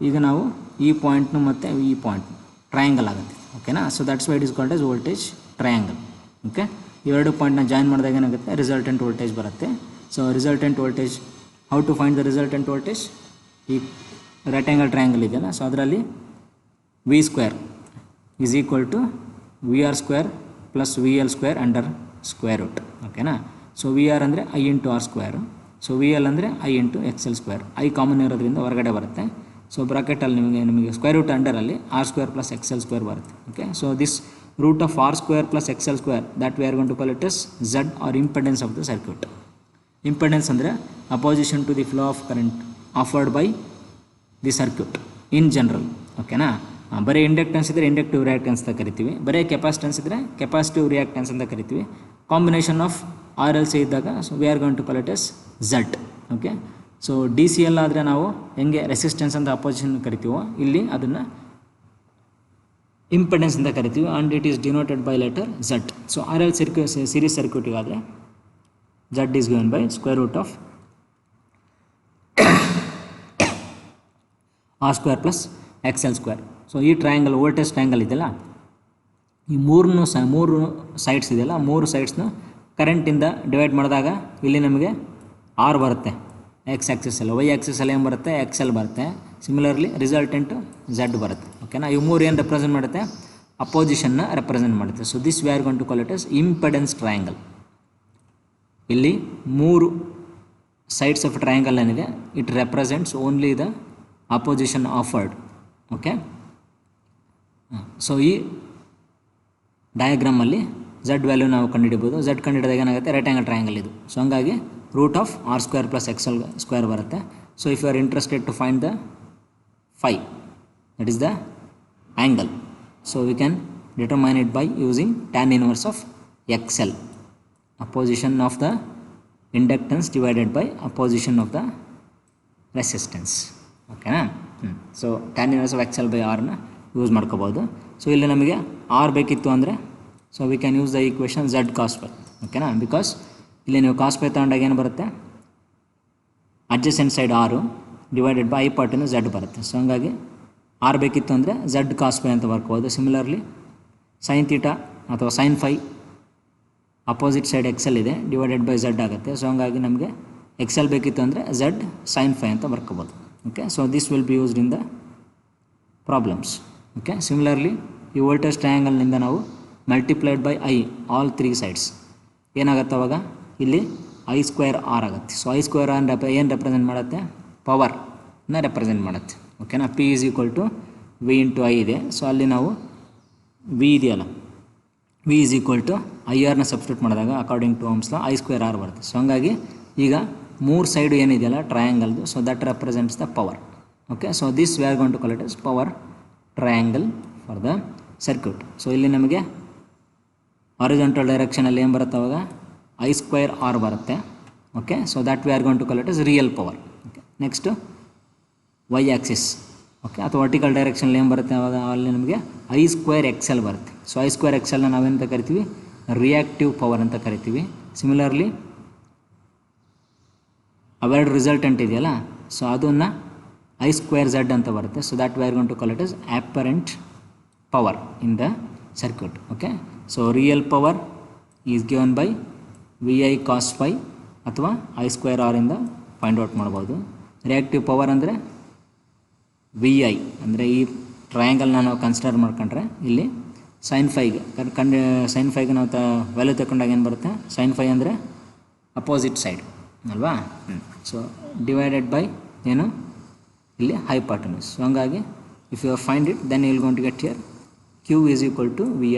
ಈಗ ನಾವು ಈ ಪಾಯಿಂಟ್ನು ಮತ್ತು ಈ ಪಾಯಿಂಟ್ನು ಟ್ರಯಾಂಗಲ್ ಆಗುತ್ತೆ. ಓಕೆನಾ. So that's why it is called as voltage triangle. Okay. ಇವೆರಡು ಪಾಯಿಂಟ್ನ ಜಾಯಿನ್ ಮಾಡಿದಾಗ ಏನಾಗುತ್ತೆ? ರಿಸಲ್ಟೆಂಟ್ ವೋಲ್ಟೇಜ್ ಬರುತ್ತೆ. So resultant voltage, how to find the resultant voltage? ಈ ರೆಕ್ಟ್ಯಾಂಗಲ್ ಟ್ರಯಾಂಗಲ್ ಇದೆಯಲ್ಲ, ಸೊ ಅದರಲ್ಲಿ V square is equal to V R square plus V L square under square root. ಓಕೆನಾ. So V R ಅಂದರೆ I into R square, so V L ಅಂದರೆ I into X L square. I common ಇರೋದ್ರಿಂದ ಹೊರಗಡೆ ಬರುತ್ತೆ. So ಬ್ರಾಕೆಟಲ್ಲಿ ನಿಮಗೆ square root ಅಂಡರಲ್ಲಿ R square plus X L square ಬರುತ್ತೆ. Okay. So this root of R square plus X L square that we are going to call it is Z or impedance of the circuit. Impedance ಅಂದರೆ opposition to the flow of current offered by the circuit in general. ಓಕೆನಾ. ಬರೀ inductance ಇದ್ದರೆ inductive reactance ಅಂತ ಕರಿತೀವಿ, ಬರೀ capacitance ಇದ್ದರೆ capacitive reactance ಅಂತ ಕರಿತೀವಿ. Combination of R L C ಇದ್ದಾಗ so V are going to call it as Z. Okay. So D C L ಆದರೆ ನಾವು ಹೆಂಗೆ ರೆಸಿಸ್ಟೆನ್ಸ್ ಅಂತ ಅಪೋಸಿಷನ್ ಕರಿತೀವೋ ಇಲ್ಲಿ ಅದನ್ನು ಇಂಪೆಡೆನ್ಸ್ ಅಂತ ಕರಿತೀವಿ, and it is denoted by letter Z. So R L series ಸರ್ಕ್ಯೂಟಿಗಾದರೆ Z is given by square root of R square plus X L square. So ಈ ಟ್ರಯಾಂಗಲ್ ವೋಲ್ಟೇಜ್ ಟ್ರಯಾಂಗಲ್ ಇದೆಯಲ್ಲ, ಈ ಮೂರು ಸೈಡ್ಸ್ ಇದೆಯಲ್ಲ, ಮೂರು ಸೈಡ್ಸ್ನ ಕರೆಂಟಿಂದ ಡಿವೈಡ್ ಮಾಡಿದಾಗ ಇಲ್ಲಿ ನಮಗೆ ಆರ್ ಬರುತ್ತೆ ಎಕ್ಸ್ ಆ್ಯಕ್ಸಿಸಲ್ಲಿ, ವೈ ಆ್ಯಕ್ಸಿಸಲ್ಲಿ ಏನು ಬರುತ್ತೆ ಎಕ್ಸ್ ಎಲ್ ಬರುತ್ತೆ. ಸಿಮಿಲರ್ಲಿ ರಿಸಲ್ಟೆಂಟು ಝಡ್ ಬರುತ್ತೆ. ಓಕೆನಾ. ಇವು ಮೂರು ಏನು ರೆಪ್ರೆಸೆಂಟ್ ಮಾಡುತ್ತೆ ಅಪೋಸಿಷನ್ನ ರೆಪ್ರೆಸೆಂಟ್ ಮಾಡುತ್ತೆ. So this we are going to call it as impedance triangle. ಇಲ್ಲಿ ಮೂರು ಸೈಡ್ಸ್ ಆಫ್ ಟ್ರಯಾಂಗಲ್ ಏನಿದೆ it represents only the opposition offered. Okay. So ಈ ಡಯಾಗ್ರಾಮಲ್ಲಿ ಝಡ್ ವ್ಯಾಲ್ಯೂ ನಾವು ಕಂಡುಹಿಡಿಬೋದು. ಝಡ್ ಕಂಡುಹಿಡಿದಾಗ ಏನಾಗುತ್ತೆ ರೆಕ್ಟ್ಯಾಂಗಲ್ ಟ್ರಯಾಂಗಲ್ ಇದು. ಸೊ ಹಂಗಾಗಿ root of R square plus X L square ಬರುತ್ತೆ. So if you are interested to find the phi that is the angle, so we can determine it by using tan inverse of X L, opposition of the inductance divided by opposition of the resistance. ಓಕೆನಾ. So tan inverse of X L by ಆರ್ನ use ಮಾಡ್ಕೋಬೋದು. ಸೊ ಇಲ್ಲಿ ನಮಗೆ R ಬೇಕಿತ್ತು ಅಂದರೆ so we can use the equation Z cos by. ಓಕೆನಾ. Because ಇಲ್ಲಿ ನೀವು ಕಾಸ್ ಬೈ ತೊಗೊಂಡಾಗ ಏನು ಬರುತ್ತೆ ಅಡ್ಜಸೆಂಟ್ ಸೈಡ್ ಆರು ಡಿವೈಡೆಡ್ ಬೈ ಐ ಪಾರ್ಟಿನ ಝಡ್ ಬರುತ್ತೆ. ಸೊ ಹಂಗಾಗಿ ಆರ್ ಬೇಕಿತ್ತು ಅಂದರೆ ಝಡ್ ಕಾಸ್ ಬೈ ಅಂತ ಬರ್ಕೋಬೋದು. ಸಿಮಿಲರ್ಲಿ ಸೈನ್ ತೀಟಾ ಅಥವಾ sine phi opposite side X L ಇದೆ ಡಿವೈಡೆಡ್ ಬೈ ಝಡ್ ಆಗುತ್ತೆ. ಸೊ ಹಂಗಾಗಿ ನಮಗೆ ಎಕ್ಸ್ ಎಲ್ ಬೇಕಿತ್ತು ಅಂದರೆ ಝಡ್ ಸೈನ್ ಫೈ ಅಂತ ಬರ್ಕೋಬೋದು. Okay. So this will be used in the problems. Okay. Similarly ಈ ವೋಲ್ಟೇಜ್ ಟ್ರಯಾಂಗಲ್ನಿಂದ ನಾವು multiplied by I all three sides ಏನಾಗುತ್ತೆ ಅವಾಗ ಇಲ್ಲಿ ಐ ಸ್ಕ್ವೇರ್ ಆರ್ ಆಗುತ್ತೆ. ಸೊ ಐ ಸ್ಕ್ವೇರ್ ಆರ್ ಏನು ರೆಪ್ರೆಸೆಂಟ್ ಮಾಡುತ್ತೆ ಪವರ್ನ ರೆಪ್ರೆಸೆಂಟ್ ಮಾಡುತ್ತೆ. ಓಕೆನಾ. P is equal to V into I ಇದೆ. ಸೊ ಅಲ್ಲಿ ನಾವು ವಿ ಇದೆಯಲ್ಲ V is equal to I ಆರ್ನ ಸಬ್ಸ್ಟಿಟ್ಯೂಟ್ ಮಾಡಿದಾಗ according to Ohm's law I square R ಬರುತ್ತೆ. ಸೊ ಹಂಗಾಗಿ ಈಗ ಮೂರು ಸೈಡು ಏನಿದೆಯಲ್ಲ ಟ್ರಯಾಂಗಲ್ದು so that represents the power. Okay. So this we are going to call it is power triangle for the circuit. So ಇಲ್ಲಿ ನಮಗೆ horizontal ಡೈರೆಕ್ಷನಲ್ಲಿ ಏನು ಬರುತ್ತೆ ಅವಾಗ ಐ ಸ್ಕ್ವೇರ್ ಆರ್ ಬರುತ್ತೆ. Okay. So that we are going to call it is real power. Okay. Next Y axis. Okay. ಅಥವಾ vertical ಡೈರೆಕ್ಷನಲ್ಲಿ ಏನು ಬರುತ್ತೆ ಅವಾಗ ಅಲ್ಲಿ ನಮಗೆ ಐ ಸ್ಕ್ವೇರ್ ಎಕ್ಸ್ ಎಲ್ ಬರುತ್ತೆ. ಸೊ ಐ ಸ್ಕ್ವೇರ್ ಎಕ್ಸ್ ಎಲ್ನ ನಾವೇನಂತ ಕರಿತೀವಿ ರಿಯಾಕ್ಟಿವ್ ಪವರ್ ಅಂತ ಕರಿತೀವಿ. ಸಿಮಿಲರ್ಲಿ ಅವೆರಡು ರಿಸಲ್ಟೆಂಟ್ ಇದೆಯಲ್ಲ ಸೊ ಅದನ್ನು ಐ ಸ್ಕ್ವೇರ್ ಝಡ್ ಅಂತ ಬರುತ್ತೆ. So that we are going to call it is apparent power in the circuit. Okay. So real power is given by V I cos phi ಅಥವಾ I square ಆರಿಂದ find out ಮಾಡ್ಬೋದು. Reactive power ಅಂದರೆ V I ಅಂದರೆ ಈ ಟ್ರಯಾಂಗಲ್ನ ನಾವು consider ಮಾಡ್ಕೊಂಡ್ರೆ ಇಲ್ಲಿ sign ಫೈಗೆ sign ಫೈಗೆ ನಾವು ವ್ಯಾಲ್ಯೂ ತಗೊಂಡಾಗ ಏನು ಬರುತ್ತೆ ಸೈನ್ ಫೈ ಅಂದರೆ ಅಪೋಸಿಟ್ ಸೈಡ್ ಅಲ್ವಾ. ಸೊ ಡಿವೈಡೆಡ್ ಬೈ ಏನು ಇಲ್ಲಿ ಹೈಪಾಟನಸ್. ಸೊ ಹಂಗಾಗಿ if you find it then you will going to get here q is equal to vi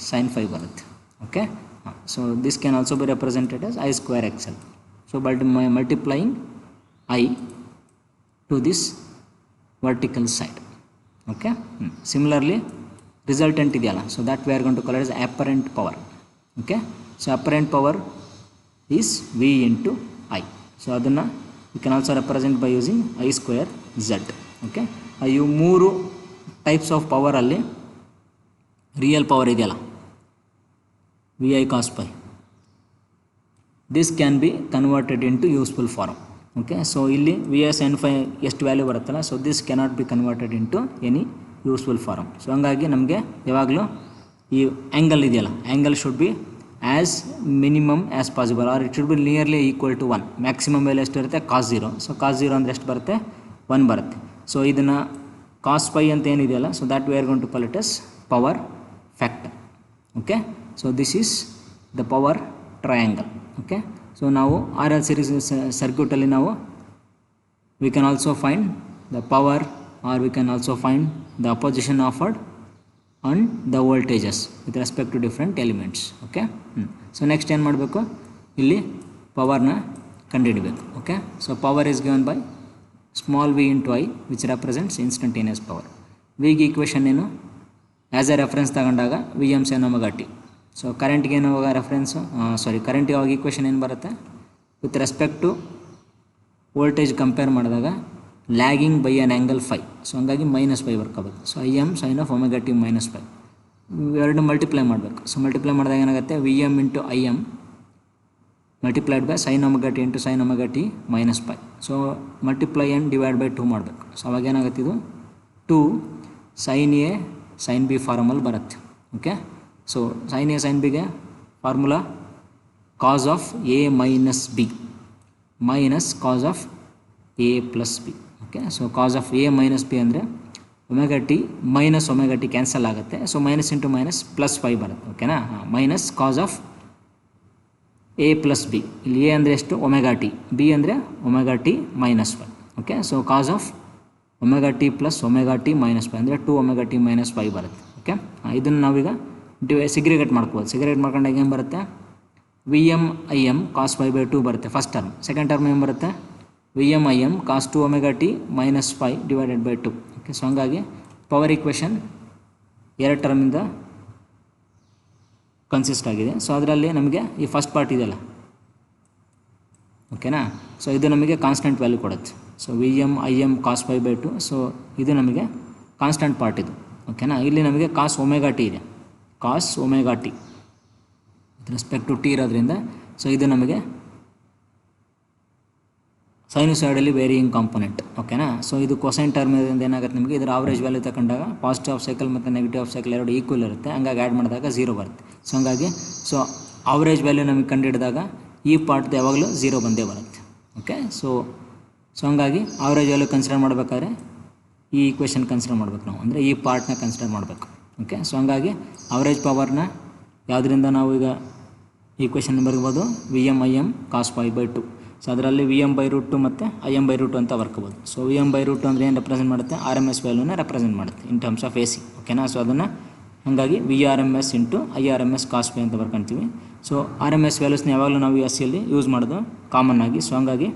sin phi ಬರುತ್ತೆ. Okay. So this can also be represented as I square XL. So by multiplying I to this vertical side. Okay. Similarly resultant ಇದೆಯಲ್ಲ so that we are going to call it as apparent power. Okay. So apparent power is V into I. So ಅದನ್ನು you can also represent by using I square Z. Okay. ಇವು ಮೂರು types of ಪವರಲ್ಲಿ real power ಇದೆಯಲ್ಲ V I cos pi this can be converted into useful form. Okay. So ಇಲ್ಲಿ V S N phi ಎಷ್ಟು value ಬರುತ್ತಲ್ಲ so this cannot be converted into any useful form. So ಹಂಗಾಗಿ ನಮಗೆ ಯಾವಾಗಲೂ ಈ angle ಇದೆಯಲ್ಲ angle should be as minimum as possible or it should be nearly equal to 1. Maximum value ಎಷ್ಟು ಇರುತ್ತೆ ಕಾಸ್ 0. So cos 0 ಅಂದರೆ ಎಷ್ಟು ಬರುತ್ತೆ 1 ಬರುತ್ತೆ. ಸೊ ಇದನ್ನು ಕಾಸ್ ಪೈ ಅಂತ ಏನಿದೆಯಲ್ಲ, so that we are going to call it as power factor. Okay, so this is the power triangle. Okay, so ನಾವು ಆರ್ ಎಲ್ ಸೀರೀಸ್ ಸರ್ಕ್ಯೂಟಲ್ಲಿ ನಾವು we can also find the power, or we can also find the opposition offered and the voltages with respect to different elements. Okay, so next ಏನು ಮಾಡಬೇಕು, ಇಲ್ಲಿ ಪವರ್ನ ಕಂಡುಹಿಡಬೇಕು. Okay, so power is given by small v into I which represents instantaneous power. ವಿಗೆ equation ಏನು, as a reference ತಗೊಂಡಾಗ V M sine omega T. So ಕರೆಂಟ್ಗೆ ಏನು ಅವಾಗ ರೆಫರೆನ್ಸು, ಕರೆಂಟಿಗೆ ಅವಾಗ ಈಕ್ವೇಷನ್ ಏನು ಬರುತ್ತೆ, with respect to voltage compare ಮಾಡಿದಾಗ lagging by an angle phi. So ಹಂಗಾಗಿ -5 ಬರ್ಕೋಬೇಕು. So I M sine of omega T -5 ಇವೆರಡು ಮಲ್ಟಿಪ್ಲೈ ಮಾಡಬೇಕು. ಸೊ ಮಲ್ಟಿಪ್ಲೈ ಮಾಡಿದಾಗ ಏನಾಗುತ್ತೆ, V M into I M multiplied by sine omega T into sine omega T -5. So multiply and divide by 2 ಮಾಡಬೇಕು. So ಅವಾಗ ಏನಾಗುತ್ತೆ, ಇದು 2 ಸೈನ್ ಎ ಸೈನ್ ಬಿ ಫಾರ್ಮಲ್ಲಿ ಬರುತ್ತೆ. Okay, so sine A sine ಬಿಗೆ formula cos of A minus B minus cos of A plus B. Okay, so cos of A minus B ಅಂದರೆ omega T minus omega T cancel ಆಗುತ್ತೆ. So minus into minus +5 ಬರುತ್ತೆ. ಓಕೆನಾ, minus cos of A plus B. ಇಲ್ಲಿ A ಅಂದರೆ ಎಷ್ಟು, omega T, B ಅಂದರೆ omega T -5. Okay, so cos of omega T plus omega T -5 ಅಂದರೆ 2 omega T -5 ಬರುತ್ತೆ. Okay, ಇದನ್ನು ನಾವೀಗ ಸಿಗ್ರಿಗೇಟ್ ಮಾಡ್ಕೋಬೋದು. ಸಿಗ್ರಿಗೇಟ್ ಮಾಡ್ಕೊಂಡಾಗ ಏನು ಬರುತ್ತೆ, V M I M cos 5/2 ಬರುತ್ತೆ ಫಸ್ಟ್ ಟರ್ಮ್. ಸೆಕೆಂಡ್ ಟರ್ಮ್ ಏನು ಬರುತ್ತೆ, V M I M cos 2 omega T -5 divided by 2. Okay, so ಹಂಗಾಗಿ ಪವರ್ ಈಕ್ವೇಷನ್ 2 ಟರ್ಮಿಂದ ಕನ್ಸಿಸ್ಟ್ ಆಗಿದೆ. ಸೊ ಅದರಲ್ಲಿ ನಮಗೆ ಈ ಫಸ್ಟ್ ಪಾರ್ಟ್ ಇದೆಯಲ್ಲ, ಓಕೆನಾ, ಸೊ ಇದು ನಮಗೆ ಕಾನ್ಸ್ಟೆಂಟ್ ವ್ಯಾಲ್ಯೂ ಕೊಡುತ್ತೆ. So V M I M cos 5/2. So ಇದು ನಮಗೆ ಕಾನ್ಸ್ಟೆಂಟ್ ಪಾರ್ಟ್ ಇದು. ಓಕೆನಾ, ಇಲ್ಲಿ ನಮಗೆ ಕಾಸ್ ಒಮೆಗಾ ಟಿ ಇದೆ, cos omega T with respect to T ಇರೋದ್ರಿಂದ. ಸೊ ಇದು ನಮಗೆ ಸೈನುಸಾಯ್ಡಲ್ಲಿ ವೇರಿಯಿಂಗ್ ಕಾಂಪೊನೆಂಟ್. ಓಕೆನಾ, ಸೊ ಇದು ಕೊಸೈನ್ ಟರ್ಮ್ ಇರೋದ್ರಿಂದ ಏನಾಗುತ್ತೆ, ನಿಮಗೆ ಇದರ ಆವ್ರೇಜ್ ವ್ಯಾಲ್ಯೂ ತಗೊಂಡಾಗ ಪಾಸಿಟಿವ್ ಆಫ್ ಸೈಕಲ್ ಮತ್ತು ನೆಗೆಟಿವ್ ಆಫ್ ಸೈಕಲ್ ಎರಡು ಈಕ್ವಲ್ ಇರುತ್ತೆ. ಹಂಗಾಗಿ ಆ್ಯಡ್ ಮಾಡಿದಾಗ 0 ಬರುತ್ತೆ. ಸೊ ಹಂಗಾಗಿ ಸೊ ಆವ್ರೇಜ್ ವ್ಯಾಲ್ಯೂ ನಮಗೆ ಕಂಡುಹಿಡಿದಾಗ ಈ ಪಾರ್ಟ್ದು ಯಾವಾಗಲೂ 0 ಬಂದೇ ಬರುತ್ತೆ. ಓಕೆ, ಸೊ ಹಂಗಾಗಿ ಆವ್ರೇಜ್ ವ್ಯಾಲ್ಯೂ ಕನ್ಸಿಡರ್ ಮಾಡಬೇಕಾದ್ರೆ ಈ ಈಕ್ವೇಷನ್ ಕನ್ಸಿಡರ್ ಮಾಡಬೇಕು ನಾವು, ಅಂದರೆ ಈ ಪಾರ್ಟ್ನ ಕನ್ಸಿಡರ್ ಮಾಡಬೇಕು. ಓಕೆ, ಸೊ ಹಂಗಾಗಿ ಆವ್ರೇಜ್ ಪವರ್ನ ಯಾವುದರಿಂದ ನಾವು ಈಗ ಈಕ್ವೇಷನ್ ಬರ್ಬೋದು, V M I M cos 5/2. So ಅದರಲ್ಲಿ ವಿ ಎಮ್ √2 ಮತ್ತು ಐ ಎಮ್ √2 ಅಂತ ಬರ್ಕೋಬೋದು. ಸೊ ವಿ ಎಮ್ √2 ಅಂದರೆ ಏನು ರೆಪ್ರೆಸೆಂಟ್ ಮಾಡುತ್ತೆ, ಆರ್ ಎಮ್ ಎಸ್ ವ್ಯಾಲ್ಯೂನ ರೆಪ್ರೆಸೆಂಟ್ ಮಾಡುತ್ತೆ in terms of A C. ಓಕೆನಾ, ಸೊ ಅದನ್ನು ಹಾಗಾಗಿ V R M S into I R M S cos pi ಅಂತ ಬರ್ಕೊತೀವಿ. ಸೊ ಆರ್ ಎಮ್ ಎಸ್ ವ್ಯಾಲ್ಯೂಸ್ನ ಯಾವಾಗಲೂ ನಾವು ಎಸ್ ಸಿಯಲ್ಲಿ ಯೂಸ್ ಮಾಡೋದು ಕಾಮನ್ ಆಗಿ. ಸೊ ಹಂಗಾಗಿ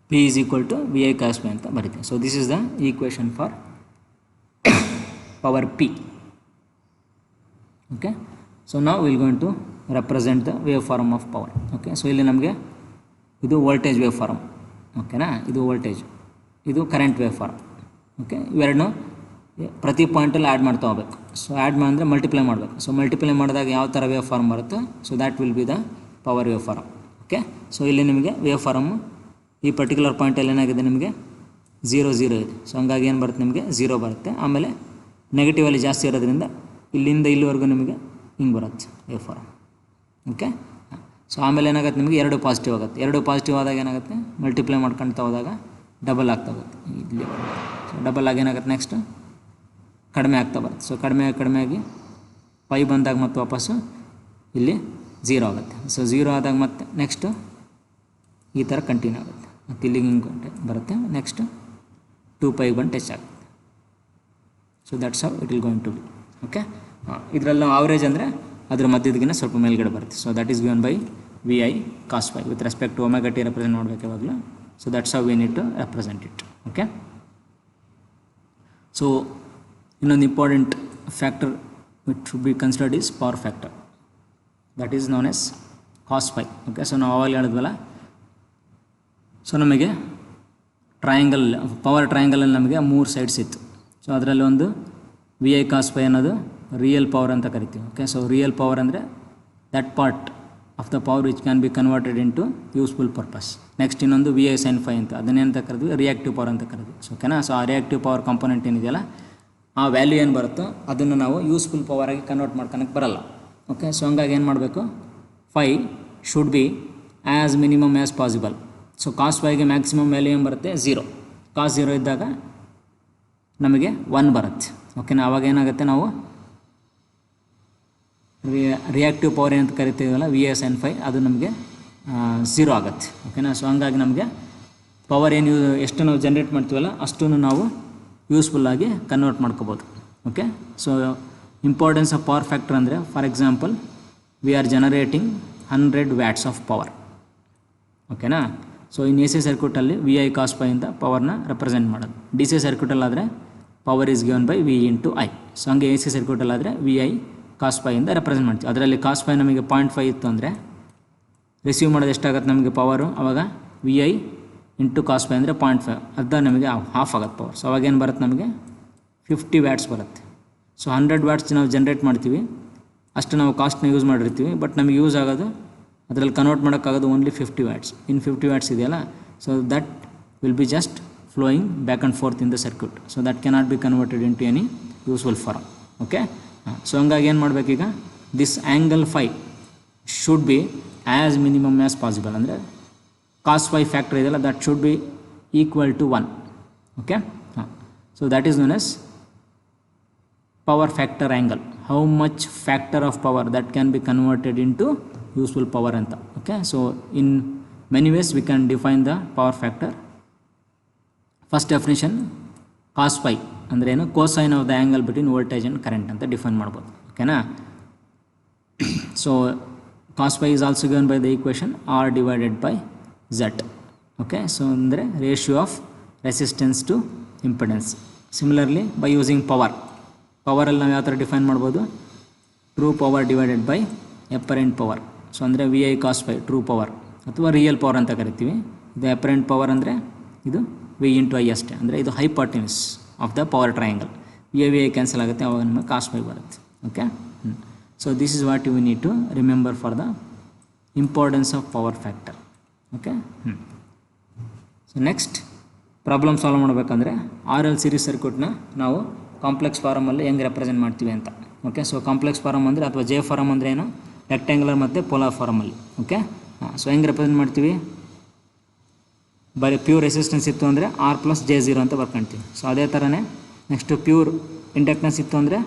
P is equal to V I cos pi ಅಂತ ಬರೀತೀವಿ. So this is the equation for power P. Okay, so ನಾವು will going to represent the wave form of power. Okay, so ಇಲ್ಲಿ ನಮಗೆ ಇದು voltage wave form. ಓಕೆನಾ, ಇದು voltage, ಇದು current wave form. Okay, ಇವೆರಡನ್ನೂ ಪ್ರತಿ ಪಾಯಿಂಟಲ್ಲಿ ಆ್ಯಡ್ ಮಾಡ್ತಾ ಹೋಗ್ಬೇಕು. ಸೊ ಆ್ಯಡ್ ಮಾಡಿದ್ರೆ ಮಲ್ಟಿಪ್ಲೈ ಮಾಡಬೇಕು. ಸೊ ಮಲ್ಟಿಪ್ಲೈ ಮಾಡಿದಾಗ ಯಾವ ಥರ ವೇವ್ ಫಾರ್ಮ್ ಬರುತ್ತೋ so that will be the power wave form. Okay, so ಇಲ್ಲಿ ನಿಮಗೆ ವೇವ್ ಫಾರ್ಮು ಈ ಪರ್ಟಿಕ್ಯುಲರ್ ಪಾಯಿಂಟಲ್ಲಿ ಏನಾಗಿದೆ, ನಿಮಗೆ 0 0 ಇದೆ. ಸೊ ಹಂಗಾಗಿ ಏನು ಬರುತ್ತೆ, ನಿಮಗೆ 0 ಬರುತ್ತೆ. ಆಮೇಲೆ ನೆಗೆಟಿವಲ್ಲಿ ಜಾಸ್ತಿ ಇರೋದ್ರಿಂದ ಇಲ್ಲಿಂದ ಇಲ್ಲಿವರೆಗೂ ನಿಮಗೆ ಹಿಂಗೆ ಬರುತ್ತೆ ವೇವ್ ಫಾರ್ಮ್. ಓಕೆ, ಸೊ ಆಮೇಲೆ ಏನಾಗುತ್ತೆ, ನಿಮಗೆ 2 ಪಾಸಿಟಿವ್ ಆಗುತ್ತೆ. 2 ಪಾಸಿಟಿವ್ ಆದಾಗ ಏನಾಗುತ್ತೆ, ಮಲ್ಟಿಪ್ಲೈ ಮಾಡ್ಕೊಳ್ತಾ ಹೋದಾಗ ಡಬಲ್ ಆಗ್ತಾ ಹೋಗುತ್ತೆ. ಇಲ್ಲಿ ಸೊ ಡಬಲ್ ಆಗಿ ಏನಾಗುತ್ತೆ, ನೆಕ್ಸ್ಟ್ ಕಡಿಮೆ ಆಗ್ತಾ ಬರುತ್ತೆ. ಸೊ ಕಡಿಮೆ ಆಗಿ 5 ಬಂದಾಗ ಮತ್ತೆ ವಾಪಸ್ಸು ಇಲ್ಲಿ 0 ಆಗುತ್ತೆ. ಸೊ 0 ಆದಾಗ ಮತ್ತೆ ನೆಕ್ಸ್ಟು ಈ ಥರ ಕಂಟಿನ್ಯೂ ಆಗುತ್ತೆ. ಮತ್ತು ಇಲ್ಲಿಗೆ ಹಿಂಗೆ ಬರುತ್ತೆ. ನೆಕ್ಸ್ಟ್ 2π ಬಂದು ಟಚ್ ಆಗುತ್ತೆ. So that's how it will going to be. Okay, ಇದರಲ್ಲಿ ನಾವು ಆವ್ರೇಜ್ ಅಂದರೆ ಅದರ ಮಧ್ಯದಗಿನ ಸ್ವಲ್ಪ ಮೇಲ್ಗಡೆ ಬರುತ್ತೆ. So that is given by V I cos 5 with respect to omega t represent ಮಾಡಬೇಕು ಯಾವಾಗಲೂ. So that's how we need to represent it. Okay, so ಇನ್ನೊಂದು important factor which should be considered is power factor, that is known as cos 5. Okay, so ನಾವು ಅವಾಗ ಹೇಳಿದ್ವಲ್ಲ, so ನಮಗೆ triangle power ಟ್ರಯಾಂಗಲಲ್ಲಿ ನಮಗೆ 3 sides ಇತ್ತು. So ಅದರಲ್ಲಿ ಒಂದು V I cos 5 ಅನ್ನೋದು real power ಅಂತ ಕರಿತೀವಿ. ಓಕೆ, ಸೊ ರಿಯಲ್ ಪವರ್ ಅಂದರೆ that part of the power which can be converted into useful purpose. Next ಇನ್ನೊಂದು ವಿ ಐ ಸೈನ್ 5 ಅಂತ, ಅದನ್ನೇನಂತ ಕರೆದ್ವಿ, ರಿಯಾಕ್ಟಿವ್ ಪವರ್ ಅಂತ ಕರೆದ್ವಿ. ಸೊ ಓಕೆನಾ, ಸೊ ಆ ರಿಯಾಕ್ಟಿವ್ ಪವರ್ ಕಾಂಪೊನೆಂಟ್ ಏನಿದೆಯಲ್ಲ, ಆ ವ್ಯಾಲ್ಯೂ ಏನು ಬರುತ್ತೋ ಅದನ್ನು ನಾವು ಯೂಸ್ಫುಲ್ ಪವರಾಗಿ ಕನ್ವರ್ಟ್ ಮಾಡ್ಕೊಳಕ್ಕೆ ಬರಲ್ಲ. ಓಕೆ, ಸೊ ಹಂಗಾಗಿ ಏನು ಮಾಡಬೇಕು, 5 should be as minimum as possible. So cos 5ಗೆ ಮ್ಯಾಕ್ಸಿಮಮ್ ವ್ಯಾಲ್ಯೂ ಏನು ಬರುತ್ತೆ, 0. ಕಾಸ್ 0 ಇದ್ದಾಗ ನಮಗೆ 1 ಬರುತ್ತೆ. ಓಕೆನಾ, ಅವಾಗ ಏನಾಗುತ್ತೆ, ನಾವು ರಿಯಾಕ್ಟಿವ್ ಪವರ್ ಏನಂತ ಕರಿತೀವಲ್ಲ VA sin phi ಅದು ನಮಗೆ 0 ಆಗುತ್ತೆ. ಓಕೆನಾ, ಸೊ ಹಂಗಾಗಿ ನಮಗೆ ಪವರ್ ಏನು ಎಷ್ಟು ನಾವು ಜನ್ರೇಟ್ ಮಾಡ್ತೀವಲ್ಲ ಅಷ್ಟನ್ನು ನಾವು ಯೂಸ್ಫುಲ್ಲಾಗಿ ಕನ್ವರ್ಟ್ ಮಾಡ್ಕೋಬೋದು. Okay, so importance of power factor ಅಂದರೆ for example we are generating 100 watts of power. ಓಕೆನಾ, ಸೊ ಇನ್ AC ಸರ್ಕ್ಯೂಟಲ್ಲಿ VI cos phi ಇಂದ ಪವರ್ನ ರೆಪ್ರೆಸೆಂಟ್ ಮಾಡೋದು. DC ಸರ್ಕ್ಯೂಟಲ್ಲಾದರೆ power is given by V into I. So ಹಂಗೆ AC ಸರ್ಕ್ಯೂಟಲ್ಲಾದರೆ VI cos phi ಇಂದ ರೆಪ್ರೆಸೆಂಟ್ ಮಾಡ್ತೀವಿ. ಅದರಲ್ಲಿ cos phi ನಮಗೆ 0.5 ಇತ್ತು ಅಂದರೆ ರಿಸೀವ್ ಮಾಡೋದು ಎಷ್ಟಾಗುತ್ತೆ ನಮಗೆ ಪವರು, ಆವಾಗ VI ಇಂಟು cos phi ಅಂದರೆ 0.5, ಅರ್ಧ ನಮಗೆ ಹಾಫ್ ಆಗುತ್ತೆ ಪವರ್. ಸೊ ಅವಾಗೇನು ಬರುತ್ತೆ, ನಮಗೆ 50 ವ್ಯಾಟ್ಸ್ ಬರುತ್ತೆ. ಸೊ 100 ವ್ಯಾಟ್ಸ್ ನಾವು ಜನ್ರೇಟ್ ಮಾಡ್ತೀವಿ, ಅಷ್ಟು ನಾವು ಕಾಸ್ಟ್ನ ಯೂಸ್ ಮಾಡಿರ್ತೀವಿ, ಬಟ್ ನಮಗೆ ಯೂಸ್ ಆಗೋದು ಅದರಲ್ಲಿ ಕನ್ವರ್ಟ್ ಮಾಡೋಕ್ಕಾಗೋದು ಓನ್ಲಿ 50 ವ್ಯಾಟ್ಸ್. ಇನ್ 50 ವ್ಯಾಟ್ಸ್ ಇದೆಯಲ್ಲ, so that will be just flowing back and forth in the circuit. So that cannot be converted into any useful form. Okay, so ಹಂಗಾಗಿ ಏನು ಮಾಡಬೇಕೀಗ, this angle phi should be as minimum as possible. ಅಂದರೆ cos phi factor ಇದೆಯಲ್ಲ that should be equal to 1. Okay, so that is known as power factor angle. How much factor of power that can be converted into useful power ಅಂತ. Okay, so in many ways we can define the power factor. First definition cos phi ಅಂದರೆ ಏನು, cosine of the angle between voltage and current ಅಂತ define ಮಾಡ್ಬೋದು. ಓಕೆನಾ, so cos phi is also given by the equation R divided by Z. Okay, so ಅಂದರೆ ratio of resistance to impedance. Similarly by using ಪವರಲ್ಲಿ ನಾವು ಯಾವ ಥರ define ಮಾಡ್ಬೋದು, true power divided by apparent power. So ಅಂದರೆ VI cos phi true power ಅಥವಾ real power ಅಂತ ಕರಿತೀವಿ. ಇದು ಎಪರೆಂಟ್ ಪವರ್ ಅಂದರೆ ಇದು V ಇಂಟು I ಅಷ್ಟೇ, ಅಂದರೆ ಇದು hypotenuse of the power triangle. VI cancel ಆಗುತ್ತೆ, ಅವಾಗ ನಮಗೆ cos phi ಬರುತ್ತೆ. Okay, so this is what you need to remember for the importance of power factor. Okay, so next problem solve ಮಾಡಬೇಕಂದ್ರೆ RL series ಸರ್ಕ್ಯೂಟ್ನ ನಾವು complex ಫಾರಮಲ್ಲಿ ಹೆಂಗೆ represent ಮಾಡ್ತೀವಿ ಅಂತ. ಓಕೆ, ಸೊ ಕಾಂಪ್ಲೆಕ್ಸ್ ಫಾರಮ್ ಅಂದರೆ ಅಥವಾ J ಫಾರಮ್ ಅಂದರೆ ಏನು, ರೆಕ್ಟ್ಯಾಂಗುಲರ್ ಮತ್ತು ಪೋಲಾರ್ ಫಾರಮಲ್ಲಿ. ಓಕೆ, ಸೊ ಹೆಂಗೆ ರೆಪ್ರೆಸೆಂಟ್ ಮಾಡ್ತೀವಿ, ಬರೀ ಪ್ಯೂರ್ ರೆಸಿಸ್ಟೆನ್ಸ್ ಇತ್ತು ಅಂದರೆ R + J0 ಅಂತ ಬರ್ಕೊಳ್ತೀವಿ. ಸೊ ಅದೇ ಥರನೇ ನೆಕ್ಸ್ಟು ಪ್ಯೂರ್ ಇಂಡಕ್ಟೆನ್ಸ್ ಇತ್ತು ಅಂದರೆ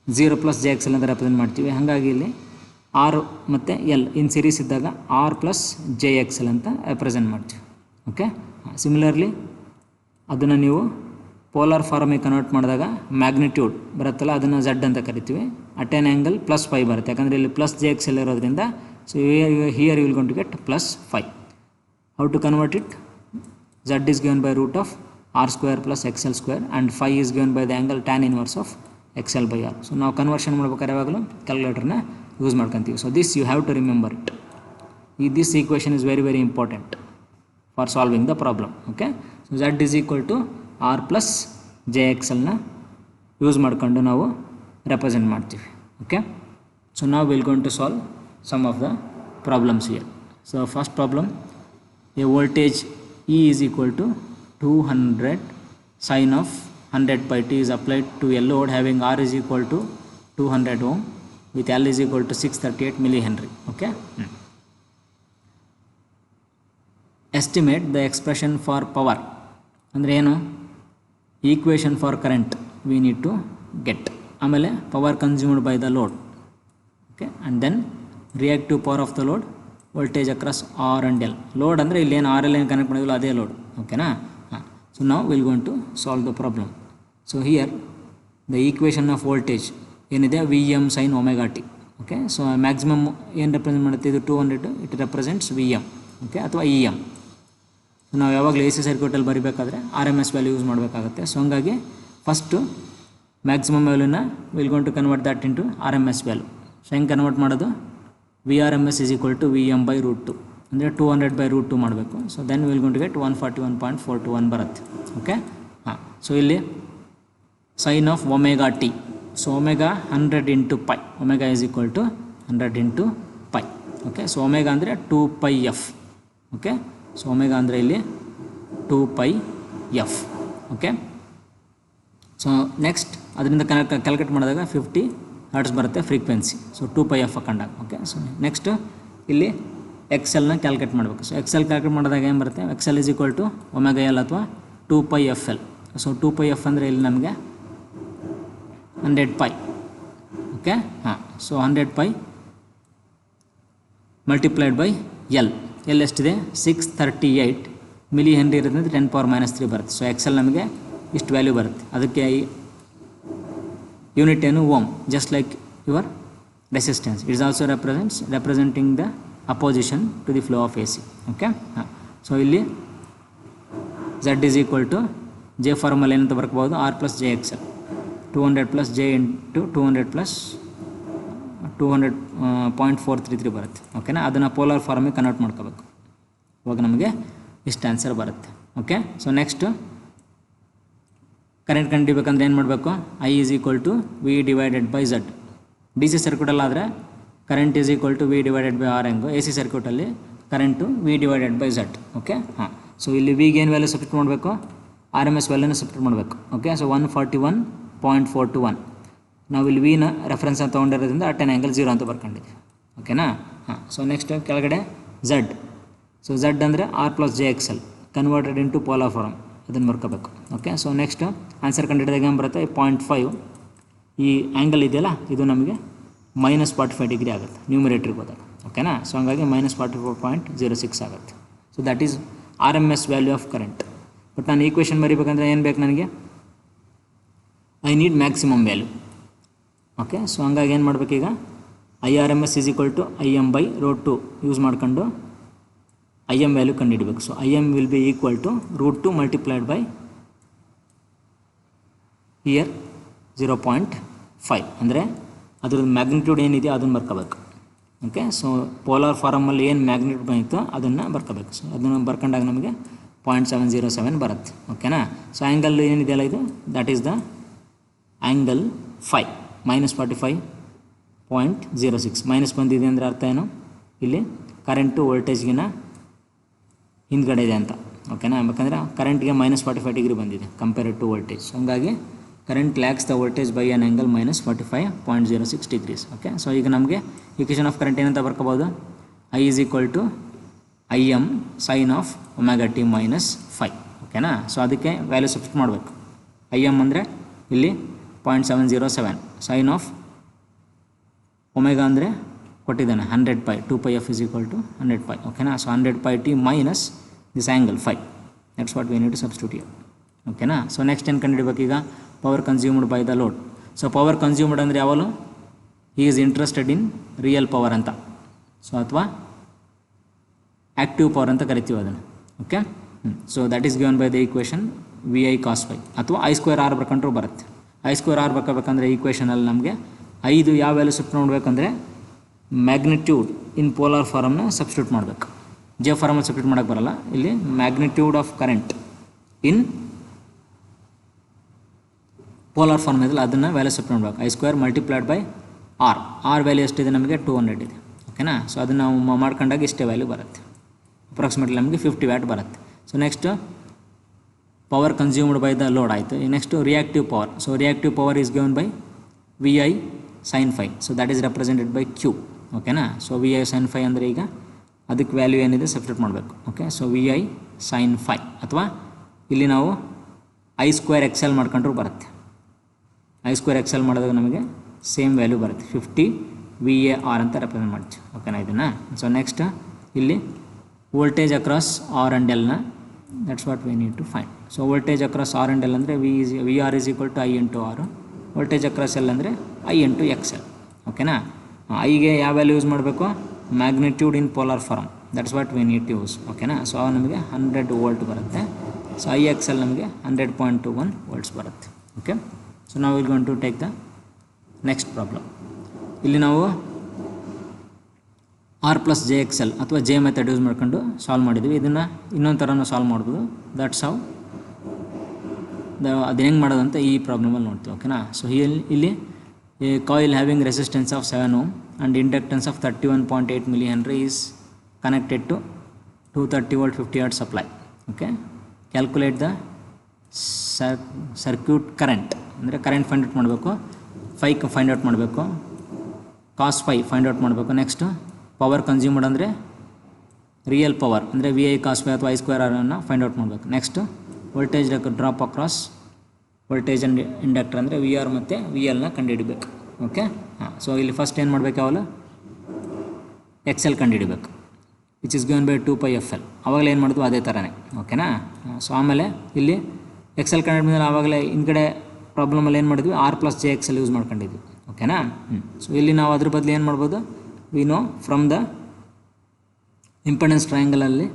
0 + JXL ಅಂತ ರೆಪ್ರೆಸೆಂಟ್ ಮಾಡ್ತೀವಿ. ಹಾಗಾಗಿ ಇಲ್ಲಿ R ಮತ್ತು L ಇನ್ ಸೀರೀಸ್ ಇದ್ದಾಗ R + JXL ಅಂತ ರೆಪ್ರೆಸೆಂಟ್ ಮಾಡ್ತೀವಿ. ಓಕೆ, ಸಿಮಿಲರ್ಲಿ ಅದನ್ನು ನೀವು ಪೋಲಾರ್ ಫಾರಮಿಗೆ ಕನ್ವರ್ಟ್ ಮಾಡಿದಾಗ ಮ್ಯಾಗ್ನಿಟ್ಯೂಡ್ ಬರುತ್ತಲ್ಲ ಅದನ್ನು Z ಅಂತ ಕರಿತೀವಿ. ಅಟ್ ಆನ್ ಆ್ಯಂಗಲ್ +5 ಬರುತ್ತೆ, ಯಾಕಂದರೆ ಇಲ್ಲಿ +JXL ಇರೋದ್ರಿಂದ. So here you will gonna to get +5. How to convert it, Z is given by root of R square plus XL square and phi is given by the angle tan inverse of XL by R. So ನಾವು conversion ಮಾಡ್ಬೇಕಾದ್ರೆ ಯಾವಾಗಲೂ ಕ್ಯಾಲ್ಕುಲೇಟರ್ನ use ಮಾಡ್ಕೊತೀವಿ. So this you have to remember it. This equation is very very important for solving the problem. Okay, so Z is equal to R plus JXLನ use ಮಾಡ್ಕೊಂಡು ನಾವು represent ಮಾಡ್ತೀವಿ. Okay, so ನಾವು will gonna to solve some of the problems here. So first problem, a voltage E is equal to 200 sin of 100 pi t is applied to a load having R is equal to 200 ohm with L is equal to 638 millihenry. Okay, estimate the expression for power ಅಂದರೆ ಏನು, equation for current we need to get. ಆಮೇಲೆ power consumed by the load. Okay, and then reactive power of the load, voltage across R and L. Load ಅಂದರೆ ಇಲ್ಲಿ ಏನು RL ಏನು connect ಮಾಡಿದ್ವಲ್ಲ ಅದೇ load. ಓಕೆನಾ, so ನಾವು will gonna to solve the problem. So here the equation of voltage ಏನಿದೆ VM sin omega t. Okay, so maximum ಏನು represent ಮಾಡುತ್ತೆ, ಇದು 200, ಇಟ್ ರೆಪ್ರೆಸೆಂಟ್ಸ್ VM. ಓಕೆ, ಅಥವಾ EM. ಸೊ ನಾವು ಯಾವಾಗಲೂ AC ಸರ್ಕ್ಯೂಟಲ್ಲಿ ಬರೀಬೇಕಾದ್ರೆ RMS ವ್ಯಾಲ್ಯೂ ಯೂಸ್ ಮಾಡಬೇಕಾಗುತ್ತೆ. ಸೊ ಹಂಗಾಗಿ ಫಸ್ಟು ಮ್ಯಾಕ್ಸಿಮಮ್ ವ್ಯಾಲ್ಯೂನ will gonna to convert that into RMS value. So ಹೆಂಗೆ ಕನ್ವರ್ಟ್ ಮಾಡೋದು, VRMS is equal to VM by root 2 ಅಂದರೆ 200 by root 2 ಮಾಡಬೇಕು. So then will gonna to get 141.421 ಬರುತ್ತೆ. Okay, so ಇಲ್ಲಿ sine of omega T. So omega 100 into pi, omega is equal to 100 into pi. Okay, so omega ಅಂದರೆ 2πf. Okay, so omega ಅಂದರೆ ಇಲ್ಲಿ 2πf. Okay, so next ಅದರಿಂದ calculate ಮಾಡಿದಾಗ 50 hertz ಬರುತ್ತೆ frequency. So 2πf ಹಾಕೊಂಡಾಗ. Okay, so next ಇಲ್ಲಿ XLನ calculate ಮಾಡಬೇಕು. ಸೊ XL ಕ್ಯಾಲ್ಕುಲೇಟ್ ಮಾಡಿದಾಗ ಏನು ಬರುತ್ತೆ, XL is equal to omega L ಅಥವಾ 2 pi FL. So 2 pi F ಅಂದರೆ ಇಲ್ಲಿ ನಮಗೆ 100 pi. ಓಕೆ ಹಾಂ, so 100 pi multiplied by L. L ಎಷ್ಟಿದೆ 638 ಮಿಲಿ ಹೆನ್ರಿ ಇರೋದ್ರಿಂದ 10⁻³ ಬರುತ್ತೆ. ಸೊ ಎಕ್ಸೆಲ್ ನಮಗೆ ಇಷ್ಟು ವ್ಯಾಲ್ಯೂ ಬರುತ್ತೆ. ಅದಕ್ಕೆ ಯೂನಿಟ್ ಏನು ohm, just like your resistance. It's also representing the opposition to the flow of AC. Okay ಹಾಂ, ಸೊ ಇಲ್ಲಿ Z is equal to J ಫಾರ್ಮಲ್ ಏನಂತ ಬರ್ಕೋಬೋದು, R plus JXL 200 plus J into 200 plus 200.433 ಬರುತ್ತೆ. ಓಕೆನಾ, ಅದನ್ನು ಪೋಲಾರ್ ಫಾರ್ಮಿಗೆ ಕನ್ವರ್ಟ್ ಮಾಡ್ಕೋಬೇಕು. ಇವಾಗ ನಮಗೆ ಇಷ್ಟು ಆನ್ಸರ್ ಬರುತ್ತೆ. ಓಕೆ, ಸೊ ನೆಕ್ಸ್ಟು ಕರೆಂಟ್ ಕಂಡುಹಿಡಿಬೇಕಂದ್ರೆ ಏನು ಮಾಡಬೇಕು, I is equal to V divided by Z. DC ಸರ್ಕ್ಯೂಟಲ್ಲಾದರೆ current is equal to V divided by R ಹೆಂಗೋ, AC ಸರ್ಕ್ಯೂಟಲ್ಲಿ current V divided by Z. Okay ಹಾಂ, ಸೊ ಇಲ್ಲಿ ವಿಗೆ ಏನು ವ್ಯಾಲ್ಯೂ ಸಬ್ಸ್ಟಿಟ್ಯೂಟ್ ಮಾಡಬೇಕು, RMS ವ್ಯಾಲ್ಯೂನ ಸಬ್ಸ್ಟಿಟ್ಯೂಟ್ ಮಾಡಬೇಕು. ಓಕೆ, ಸೊ 141.421 ನಾವು ಇಲ್ಲಿ ವಿನ ರೆಫರೆನ್ಸ್ ಅಂತ ತೊಗೊಂಡಿರೋದ್ರಿಂದ ∠0 ಅಂತ ಬರ್ಕೊಂಡಿದ್ದೀವಿ. ಓಕೆನಾ ಹಾಂ, ಸೊ ನೆಕ್ಸ್ಟ್ ಕೆಳಗಡೆ Z. ಸೊ Z ಅಂದರೆ R plus JXL converted into polar form, ಅದನ್ನು ಬರ್ಕೋಬೇಕು. ಓಕೆ, ಸೊ ನೆಕ್ಸ್ಟ್ ಆನ್ಸರ್ ಕಂಡುಹಿಡಿದಾಗ ಏನು ಬರುತ್ತೆ, 0.5 ಈ ಆ್ಯಂಗಲ್ ಇದೆಯಲ್ಲ ಇದು ನಮಗೆ -45 ಡಿಗ್ರಿ ಆಗುತ್ತೆ ನ್ಯೂಮರೇಟ್ರಿಗೆ ಹೋದಾಗ. ಓಕೆನಾ, ಸೊ ಹಂಗಾಗಿ -44.06 ಆಗುತ್ತೆ. So that is RMS value of current. But ನಾನು ಈಕ್ವೇಷನ್ ಬರೀಬೇಕಂದ್ರೆ ಏನು ಬೇಕು ನನಗೆ, I need maximum value. Okay, so ಹಂಗಾಗಿ ಏನು ಮಾಡಬೇಕೀಗ, IRMS is equal to IM/√2 use ಮಾಡ್ಕೊಂಡು IM ವ್ಯಾಲ್ಯೂ ಕಂಡುಹಿಡಬೇಕು. So IM will be equal to √2 multiplied by ಇಯರ್ 0.5 ಅಂದರೆ ಅದ್ರದ್ದು ಮ್ಯಾಗ್ನಿಟ್ಯೂಡ್ ಏನಿದೆ ಅದನ್ನು ಬರ್ಕೋಬೇಕು. ಓಕೆ, ಸೊ ಪೋಲಾರ್ ಫಾರಮಲ್ಲಿ ಏನು ಮ್ಯಾಗ್ನಿಟ್ಯೂಡ್ ಬಂದಿತ್ತು ಅದನ್ನು ಬರ್ಕೋಬೇಕು. ಸೊ ಅದನ್ನು ಬರ್ಕೊಂಡಾಗ ನಮಗೆ 0.707 ಬರುತ್ತೆ. ಓಕೆನಾ, ಸೊ ಆ್ಯಂಗಲ್ ಏನಿದೆಯಲ್ಲ ಇದು that is the angle phi -45.06 minus ಬಂದಿದೆ ಅಂದರೆ ಅರ್ಥ ಏನು, ಇಲ್ಲಿ ಕರೆಂಟು ವೋಲ್ಟೇಜ್ಗಿನ ಹಿಂದ್ಗಡೆ ಇದೆ ಅಂತ. ಓಕೆನಾ, ಯಾಕಂದರೆ ಕರೆಂಟ್ಗೆ -45 ಡಿಗ್ರಿ ಬಂದಿದೆ ಕಂಪೇರ್ಡ್ ಟು ವೋಲ್ಟೇಜ್. ಸೊ ಹಂಗಾಗಿ current lakhs the voltage by an angle -45.06 degrees. Okay, so ಈಗ ನಮಗೆ ಈಕ್ವೇಷನ್ ಆಫ್ ಕರೆಂಟ್ ಏನಂತ ಬರ್ಕೋಬೋದು, I is equal to IM sin of ωt -5. ಓಕೆನಾ, ಸೊ ಅದಕ್ಕೆ ವ್ಯಾಲ್ಯೂ ಸಬ್ಸ್ಟಿಟ್ಯೂಟ್ ಮಾಡಬೇಕು. IM ಅಂದರೆ ಇಲ್ಲಿ 0.707 ಸೈನ್ ಆಫ್ ಒಮೆಗಾ ಅಂದರೆ ಕೊಟ್ಟಿದ್ದಾನೆ 100 pi, 2 pi F is equal to 100 pi. ಓಕೆನಾ, so 100 pi T minus this angle 5. That's what we need to substitute here. ಓಕೆನಾ, so next ಏನು ಕಂಡುಹಿಡಬೇಕು ಈಗ, power consumed by the load. So power consumed ಅಂದರೆ ಯಾವಾಗಲೂ he is interested in real power ಅಂತ, so ಅಥವಾ active power ಅಂತ ಕರಿತೀವಿ ಅದನ್ನು. Okay, so that is given by the equation VI cos φ ಅಥವಾ I²R ಬರ್ಕೊಂಡ್ರೂ ಬರುತ್ತೆ. I²R ಬರ್ಕೋಬೇಕಂದ್ರೆ ಈಕ್ವೇಷನಲ್ಲಿ ನಮಗೆ 5 ಯಾವ ವ್ಯಾಲ್ಯೂ ಸಬ್ಸ್ಟಿಟ್ಯೂಟ್ ಮಾಡಬೇಕಂದ್ರೆ ಮ್ಯಾಗ್ನಿಟ್ಯೂಡ್ ಇನ್ ಪೋಲಾರ್ ಫಾರಮ್ನ ಸಬ್ಸ್ಟಿಟ್ಯೂಟ್ ಮಾಡಬೇಕು. J ಫಾರಮಲ್ಲಿ ಸಬ್ಸ್ಟಿಟ್ಯೂಟ್ ಮಾಡೋಕ್ಕೆ ಬರಲ್ಲ. ಇಲ್ಲಿ magnitude of current in polar form ಇದೆಲ್ಲ ಅದನ್ನು ವ್ಯಾಲ್ಯೂ ಸಬ್ಸ್ಟಿಟ್ಯೂಟ್ ಮಾಡಬೇಕು. I² multiplied by R value ಎಷ್ಟಿದೆ ನಮಗೆ 200 ಇದೆ. ಓಕೆನಾ, ಸೊ ಅದನ್ನು ನಾವು ಮಾಡ್ಕೊಂಡಾಗ ಇಷ್ಟೇ ವ್ಯಾಲ್ಯೂ ಬರುತ್ತೆ, ಅಪ್ರಾಕ್ಸಿಮೇಟ್ಲಿ ನಮಗೆ 50 ವ್ಯಾಟ್ ಬರುತ್ತೆ. So next power consumed by the load ಆಯಿತು. Next reactive power. So reactive power is given by VI sin φ. So that is represented by Q. ಓಕೆನಾ, ಸೊ VI sin φ ಅಂದರೆ ಈಗ ಅದಕ್ಕೆ ವ್ಯಾಲ್ಯೂ ಏನಿದೆ substitute ಮಾಡಬೇಕು. Okay, so VI sin φ ಅಥವಾ ಇಲ್ಲಿ ನಾವು I²XL ಮಾಡ್ಕೊಂಡ್ರೂ ಬರುತ್ತೆ. I²XL ಮಾಡಿದಾಗ ನಮಗೆ ಸೇಮ್ ವ್ಯಾಲ್ಯೂ ಬರುತ್ತೆ, 50 VAR ಅಂತ ರೆಪ್ರೆಸೆಂಟ್ ಮಾಡ್ತೀವಿ. ಓಕೆನಾ ಇದನ್ನು. ಸೊ ನೆಕ್ಸ್ಟ್ ಇಲ್ಲಿ voltage across R and L that's what we need to find. So voltage across R and L ಅಂದರೆ VR is equal to I into R. Voltage across L ಅಂದರೆ I into XL. ಓಕೆನಾ, ಐಗೆ ಯಾವ value use ಮಾಡಬೇಕು, magnitude in polar form, that's what we need to use. ಓಕೆನಾ, so ನಮಗೆ 100 volt ಬರುತ್ತೆ. So IXL ನಮಗೆ 100.21 ವೋಲ್ಟ್ಸ್ ಬರುತ್ತೆ. ಓಕೆ, ಸೊ ನಾವು will going to take the next problem. ಇಲ್ಲಿ ನಾವು R plus JXL ಅಥವಾ J ಮೆಥಡ್ ಯೂಸ್ ಮಾಡ್ಕೊಂಡು ಸಾಲ್ವ್ ಮಾಡಿದ್ವಿ. ಇದನ್ನು ಇನ್ನೊಂದು ಥರನೂ ಸಾಲ್ವ್ ಮಾಡ್ಬೋದು. ದಟ್ಸ್ ಹೌ ಅದು ಹೆಂಗೆ ಮಾಡೋದಂತ ಈ ಪ್ರಾಬ್ಲಮಲ್ಲಿ ನೋಡ್ತೀವಿ. ಓಕೆನಾ, ಸೊ ಇಲ್ಲಿ a coil having resistance of 7 ohm and inductance of 31.8 milli henry is connected to 230 volt 50 watt supply. Okay, calculate the circuit current ಅಂದರೆ ಕರೆಂಟ್ ಫೈಂಡ್ ಔಟ್ ಮಾಡಬೇಕು, ಫೈಂಡ್ ಔಟ್ ಮಾಡಬೇಕು, ಕಾಸ್ ಫೈ ಫೈಂಡ್ ಔಟ್ ಮಾಡಬೇಕು. Next power consumed ಅಂದರೆ real power ಅಂದರೆ VI cos φ ಅಥವಾ I²R ಅನ್ನು find out ಮಾಡಬೇಕು. Next voltage drop across voltage and inductor ಅಂದರೆ ವಿ ಆರ್ ಮತ್ತು ವಿ ಎಲ್ನ ಕಂಡುಹಿಡಬೇಕು. ಓಕೆ ಹಾಂ, ಸೊ ಇಲ್ಲಿ ಫಸ್ಟ್ ಏನು ಮಾಡಬೇಕು, ಯಾವಲ್ಲ ಎಕ್ಸ್ ಎಲ್ ಕಂಡುಹಿಡಬೇಕು, which is given by 2πfl. ಆವಾಗಲೇ ಏನು ಮಾಡಿದ್ವು ಅದೇ ಥರನೇ. ಓಕೆನಾ. ಸೊ ಆಮೇಲೆ ಇಲ್ಲಿ ಎಕ್ಸ್ ಎಲ್ ಕಂಡುಹಿಡಿದ್ಮೇಲೆ ಆವಾಗಲೇ ಹಿಂದ್ಗಡೆ ಪ್ರಾಬ್ಲಮಲ್ಲಿ ಏನು ಮಾಡಿದ್ವಿ, R plus J X L use ಮಾಡ್ಕೊಂಡಿದ್ವಿ. ಓಕೆನಾ. ಸೊ ಇಲ್ಲಿ ನಾವು ಅದ್ರ ಬದಲು ಏನು ಮಾಡ್ಬೋದು, we know from the impedance ಟ್ರಯಾಂಗಲಲ್ಲಿ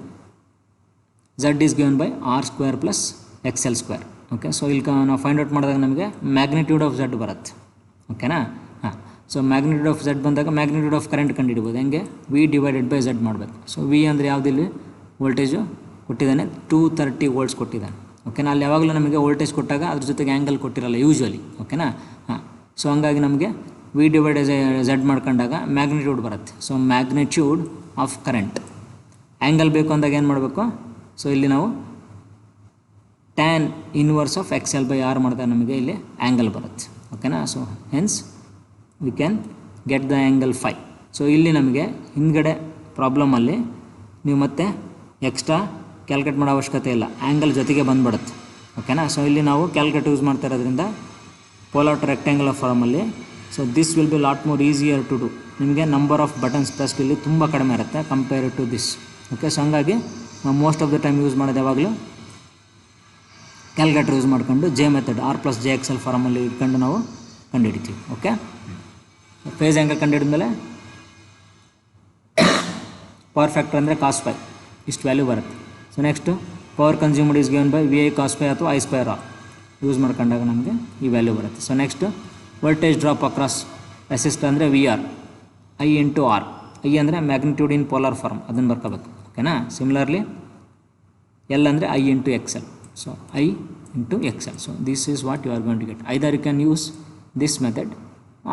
Z is given by R square plus X L square. Okay, so ಇಲ್ಲಿ ನಾವು ಫೈಂಡ್ ಔಟ್ ಮಾಡಿದಾಗ ನಮಗೆ ಮ್ಯಾಗ್ನಿಟ್ಯೂಡ್ ಆಫ್ ಝಡ್ ಬರುತ್ತೆ. ಓಕೆನಾ. ಹಾಂ, ಸೊ ಮ್ಯಾಗ್ನಿಟ್ಯೂಡ್ ಆಫ್ ಝಡ್ ಬಂದಾಗ ಮ್ಯಾಗ್ನಿಟ್ಯೂಡ್ ಆಫ್ ಕರೆಂಟ್ ಕಂಡುಹಿಡ್ಬೋದು. ಹೆಂಗೆ, ವಿ ಡಿವೈಡೆಡ್ ಬೈ ಝಡ್ ಮಾಡಬೇಕು. ಸೊ ವಿ ಅಂದರೆ ಯಾವುದಿಲ್ಲಿ ವೋಲ್ಟೇಜು ಕೊಟ್ಟಿದ್ದಾನೆ, 230 ವೋಲ್ಟ್ಸ್ ಕೊಟ್ಟಿದ್ದಾನೆ. ಓಕೆನಾ. ಅಲ್ಲಿ ಯಾವಾಗಲೂ ನಮಗೆ ವೋಲ್ಟೇಜ್ ಕೊಟ್ಟಾಗ ಅದ್ರ ಜೊತೆಗೆ ಆ್ಯಂಗಲ್ ಕೊಟ್ಟಿರಲ್ಲ ಯೂಶ್ವಲಿ. ಓಕೆನಾ. ಹಾಂ, ಸೊ ಹಂಗಾಗಿ ನಮಗೆ ವಿ ಡಿವೈಡೆಡ್ ಝಡ್ ಮಾಡ್ಕೊಂಡಾಗ ಮ್ಯಾಗ್ನಿಟ್ಯೂಡ್ ಬರುತ್ತೆ. So magnitude of current. Angle ಬೇಕು ಅಂದಾಗ ಏನು ಮಾಡಬೇಕು, ಸೊ ಇಲ್ಲಿ ನಾವು tan inverse of X L by R ಮಾಡಿದಾಗ ನಮಗೆ ಇಲ್ಲಿ ಆ್ಯಂಗಲ್ ಬರುತ್ತೆ. ಓಕೆನಾ. So hence we can get the angle phi. So ಇಲ್ಲಿ ನಮಗೆ ಹಿಂದ್ಗಡೆ ಪ್ರಾಬ್ಲಮಲ್ಲಿ ನೀವು ಮತ್ತೆ ಎಕ್ಸ್ಟ್ರಾ ಕ್ಯಾಲ್ಕುಲೇಟ್ ಮಾಡೋ ಅವಶ್ಯಕತೆ ಇಲ್ಲ, ಆ್ಯಂಗಲ್ ಜೊತೆಗೆ ಬಂದುಬಿಡುತ್ತೆ. ಓಕೆನಾ. ಸೊ ಇಲ್ಲಿ ನಾವು ಕ್ಯಾಲ್ಕುಲೇಟ್ ಯೂಸ್ ಮಾಡ್ತಾ ಇರೋದ್ರಿಂದ ಪೋಲಾರ್ ಟು ರೆಕ್ಟ್ಯಾಂಗುಲರ್ ಫಾರ್ಮಲ್ಲಿ, so this will be lot more easier to do. ನಿಮಗೆ ನಂಬರ್ ಆಫ್ ಬಟನ್ಸ್ ಪ್ರೆಸ್ ಇಲ್ಲಿ ತುಂಬ ಕಡಿಮೆ ಇರುತ್ತೆ compare to this. Okay, so ಹಂಗಾಗಿ ನಾವು most of the time use ಮಾಡೋದು ಯಾವಾಗಲೂ ಕ್ಯಾಲ್ಕುಲೇಟರ್ ಯೂಸ್ ಮಾಡ್ಕೊಂಡು J method R plus J X L ಫಾರ್ಮಲ್ಲಿ ಇಟ್ಕೊಂಡು ನಾವು ಕಂಡುಹಿಡಿತೀವಿ. ಓಕೆ, ಫೇಸ್ ಆ್ಯಂಗಲ್ ಕಂಡುಹಿಡಿದ್ಮೇಲೆ ಪವರ್ ಫ್ಯಾಕ್ಟರ್ ಅಂದರೆ ಕಾಸ್ ಪೈ, ಇಷ್ಟು ವ್ಯಾಲ್ಯೂ ಬರುತ್ತೆ. So next power consumed is given by V I cos phi ಅಥವಾ ಐ ಸ್ಕ್ವೇರ್ ಆರ್ ಯೂಸ್ ಮಾಡ್ಕೊಂಡಾಗ ನಮಗೆ ಈ ವ್ಯಾಲ್ಯೂ ಬರುತ್ತೆ. So next voltage drop across resistor ಅಂದರೆ V R I into R. I ಅಂದರೆ magnitude in polar form, ಅದನ್ನು ಬರ್ಕೋಬೇಕು. ಓಕೆನಾ. ಸಿಮಿಲರ್ಲಿ ಎಲ್ ಅಂದರೆ I into X L. So I into X L. So this is what you are going to get. Either you can use this method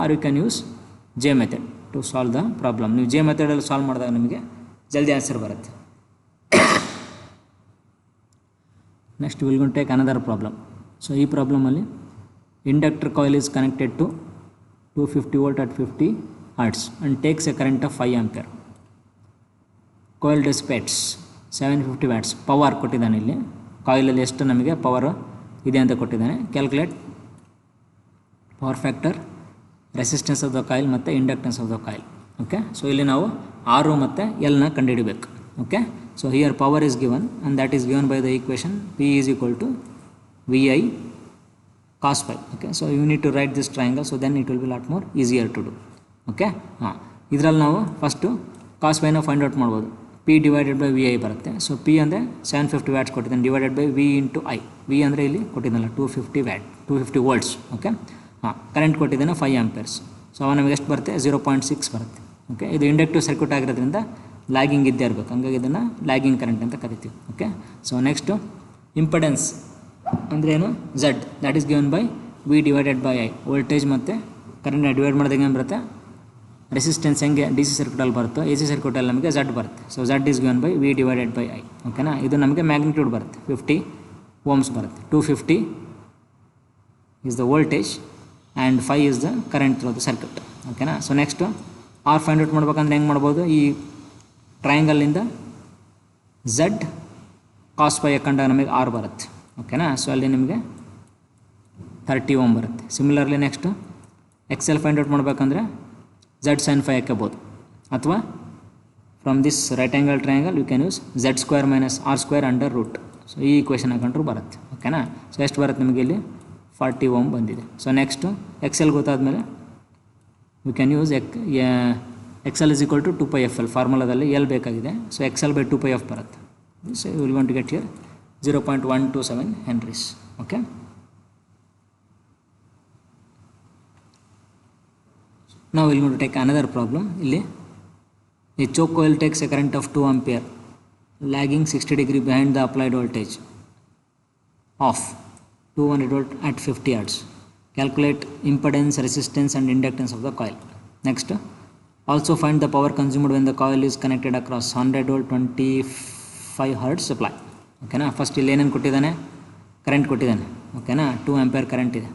or you can use J method to solve the problem. ನೀವು J ಮೆಥಡಲ್ಲಿ solve ಮಾಡಿದಾಗ ನಿಮಗೆ ಜಲ್ದಿ answer ಬರುತ್ತೆ. Next will gonna take another problem. So ಈ ಪ್ರಾಬ್ಲಮಲ್ಲಿ inductor coil is connected to 250 volt at 50 hertz and takes a current of 5 ampere. Coil dissipates 750 watts. Power ಕೊಟ್ಟಿದ್ದಾನೆ ಇಲ್ಲಿ, ಕಾಯಿಲಲ್ಲಿ ಎಷ್ಟು ನಮಗೆ ಪವರ್ ಇದೆ ಅಂತ ಕೊಟ್ಟಿದ್ದಾನೆ. Calculate power factor, resistance of the coil ಮತ್ತು inductance of the coil. Okay, so ಇಲ್ಲಿ ನಾವು ಆರು ಮತ್ತು ಎಲ್ನ ಕಂಡುಹಿಡಬೇಕು. Okay, so here power is given and that is given by the equation P is equal to V I cos phi. Okay, so you need to write this triangle, so then it will be lot more easier to do. Okay, ಹಾಂ, ಇದರಲ್ಲಿ ನಾವು first cos ಪೈನ find out ಮಾಡ್ಬೋದು. P divided by V I ಬರುತ್ತೆ. So P ಅಂದರೆ 750 watts ಕೊಟ್ಟಿದ್ದಾನೆ, divided by V into I. V ಅಂದರೆ ಇಲ್ಲಿ ಕೊಟ್ಟಿದ್ದಾನಲ್ಲ 250 ವೋಲ್ಟ್ಸ್. ಓಕೆ, ಹಾಂ, ಕರೆಂಟ್ ಕೊಟ್ಟಿದ್ದಾನೆ 5 ಆಂಪೇರ್ಸ್. ಸೊ ಅವ ನಮಗೆ ಎಷ್ಟು ಬರುತ್ತೆ, 0.6 ಬರುತ್ತೆ. ಓಕೆ, ಇದು ಇಂಡಕ್ಟಿವ್ ಸರ್ಕ್ಯೂಟ್ ಆಗಿರೋದ್ರಿಂದ ಲ್ಯಾಗಿಂಗ್ ಇದ್ದೇ ಇರಬೇಕು, ಹಂಗಾಗಿ ಇದನ್ನು ಲ್ಯಾಗಿಂಗ್ ಕರೆಂಟ್ ಅಂತ ಕರಿತೀವಿ. ಓಕೆ, ಸೊ ನೆಕ್ಸ್ಟು ಇಂಪೆಡೆನ್ಸ್ ಅಂದರೆ ಏನು, Z, that is given by V divided by I. Voltage ಮತ್ತು ಕರೆಂಟ್ನ ಡಿವೈಡ್ ಮಾಡಿದಾಗ ಏನು ಬರುತ್ತೆ, ರೆಸಿಸ್ಟೆನ್ಸ್ ಹೆಂಗೆ ಡಿ ಸಿ ಸರ್ಕ್ಯೂಟಲ್ಲಿ ಬರುತ್ತೋ ಎ ಸಿ ಸರ್ಕ್ಯೂಟಲ್ಲಿ ನಮಗೆ ಝಡ್ ಬರುತ್ತೆ. So Z is given by V divided by I. ಓಕೆನಾ. ಇದು ನಮಗೆ ಮ್ಯಾಗ್ನಿಟ್ಯೂಡ್ ಬರುತ್ತೆ, 50 ಓಮ್ಸ್ ಬರುತ್ತೆ. 250 is the voltage and 5 is the current through the circuit. ಓಕೆನಾ. So next R find out ಮಾಡ್ಬೇಕಂದ್ರೆ ಹೆಂಗೆ ಮಾಡ್ಬೋದು, ಈ ಟ್ರಯಾಂಗಲ್ನಿಂದ ಝಡ್ ಕಾಸ್ ಪೈ ಹಾಕೊಂಡಾಗ ನಮಗೆ ಆರ್ ಬರುತ್ತೆ. ಓಕೆನಾ. ಸೊ ಅಲ್ಲಿ ನಿಮಗೆ 30 ಓಮ್ ಬರುತ್ತೆ. Similarly next X L find out ಮಾಡಬೇಕಂದ್ರೆ ಝಡ್ ಸೈನ್ ಫೈ ಹಾಕಬೋದು, ಅಥವಾ from this right angle triangle you can use Z square minus R square under root. So ಈ ಈಕ್ವೇಷನ್ ಹಾಕೊಂಡ್ರು ಬರುತ್ತೆ. ಓಕೆನಾ. ಸೊ ಎಷ್ಟು ಬರುತ್ತೆ ನಿಮಗೆ ಇಲ್ಲಿ 40 ಓಮ್ ಬಂದಿದೆ. ಸೊ ನೆಕ್ಸ್ಟು ಎಕ್ಸ್ ಎಲ್ ಗೊತ್ತಾದಮೇಲೆ you can use X L is equal to 2πfl. ಫಾರ್ಮುಲಾದಲ್ಲಿ ಎಲ್ ಬೇಕಾಗಿದೆ. So X L by 2πf ಬರುತ್ತೆ. So you will gonna to get here 0.127 henries. Okay, now we will going to take another problem. ಇಲ್ಲಿ a choke coil takes a current of 2 ampere lagging 60 degree behind the applied voltage of 200 volt at 50 hertz. Calculate impedance, resistance and inductance of the coil. Next, also find the power consumed when the coil is connected across 100 volt 25 hertz supply. ಓಕೆನಾ. First ಇಲ್ಲಿ ಏನೇನು ಕೊಟ್ಟಿದ್ದಾನೆ, current ಕೊಟ್ಟಿದ್ದಾನೆ. ಓಕೆನಾ. 2 ampere current ಇದೆ,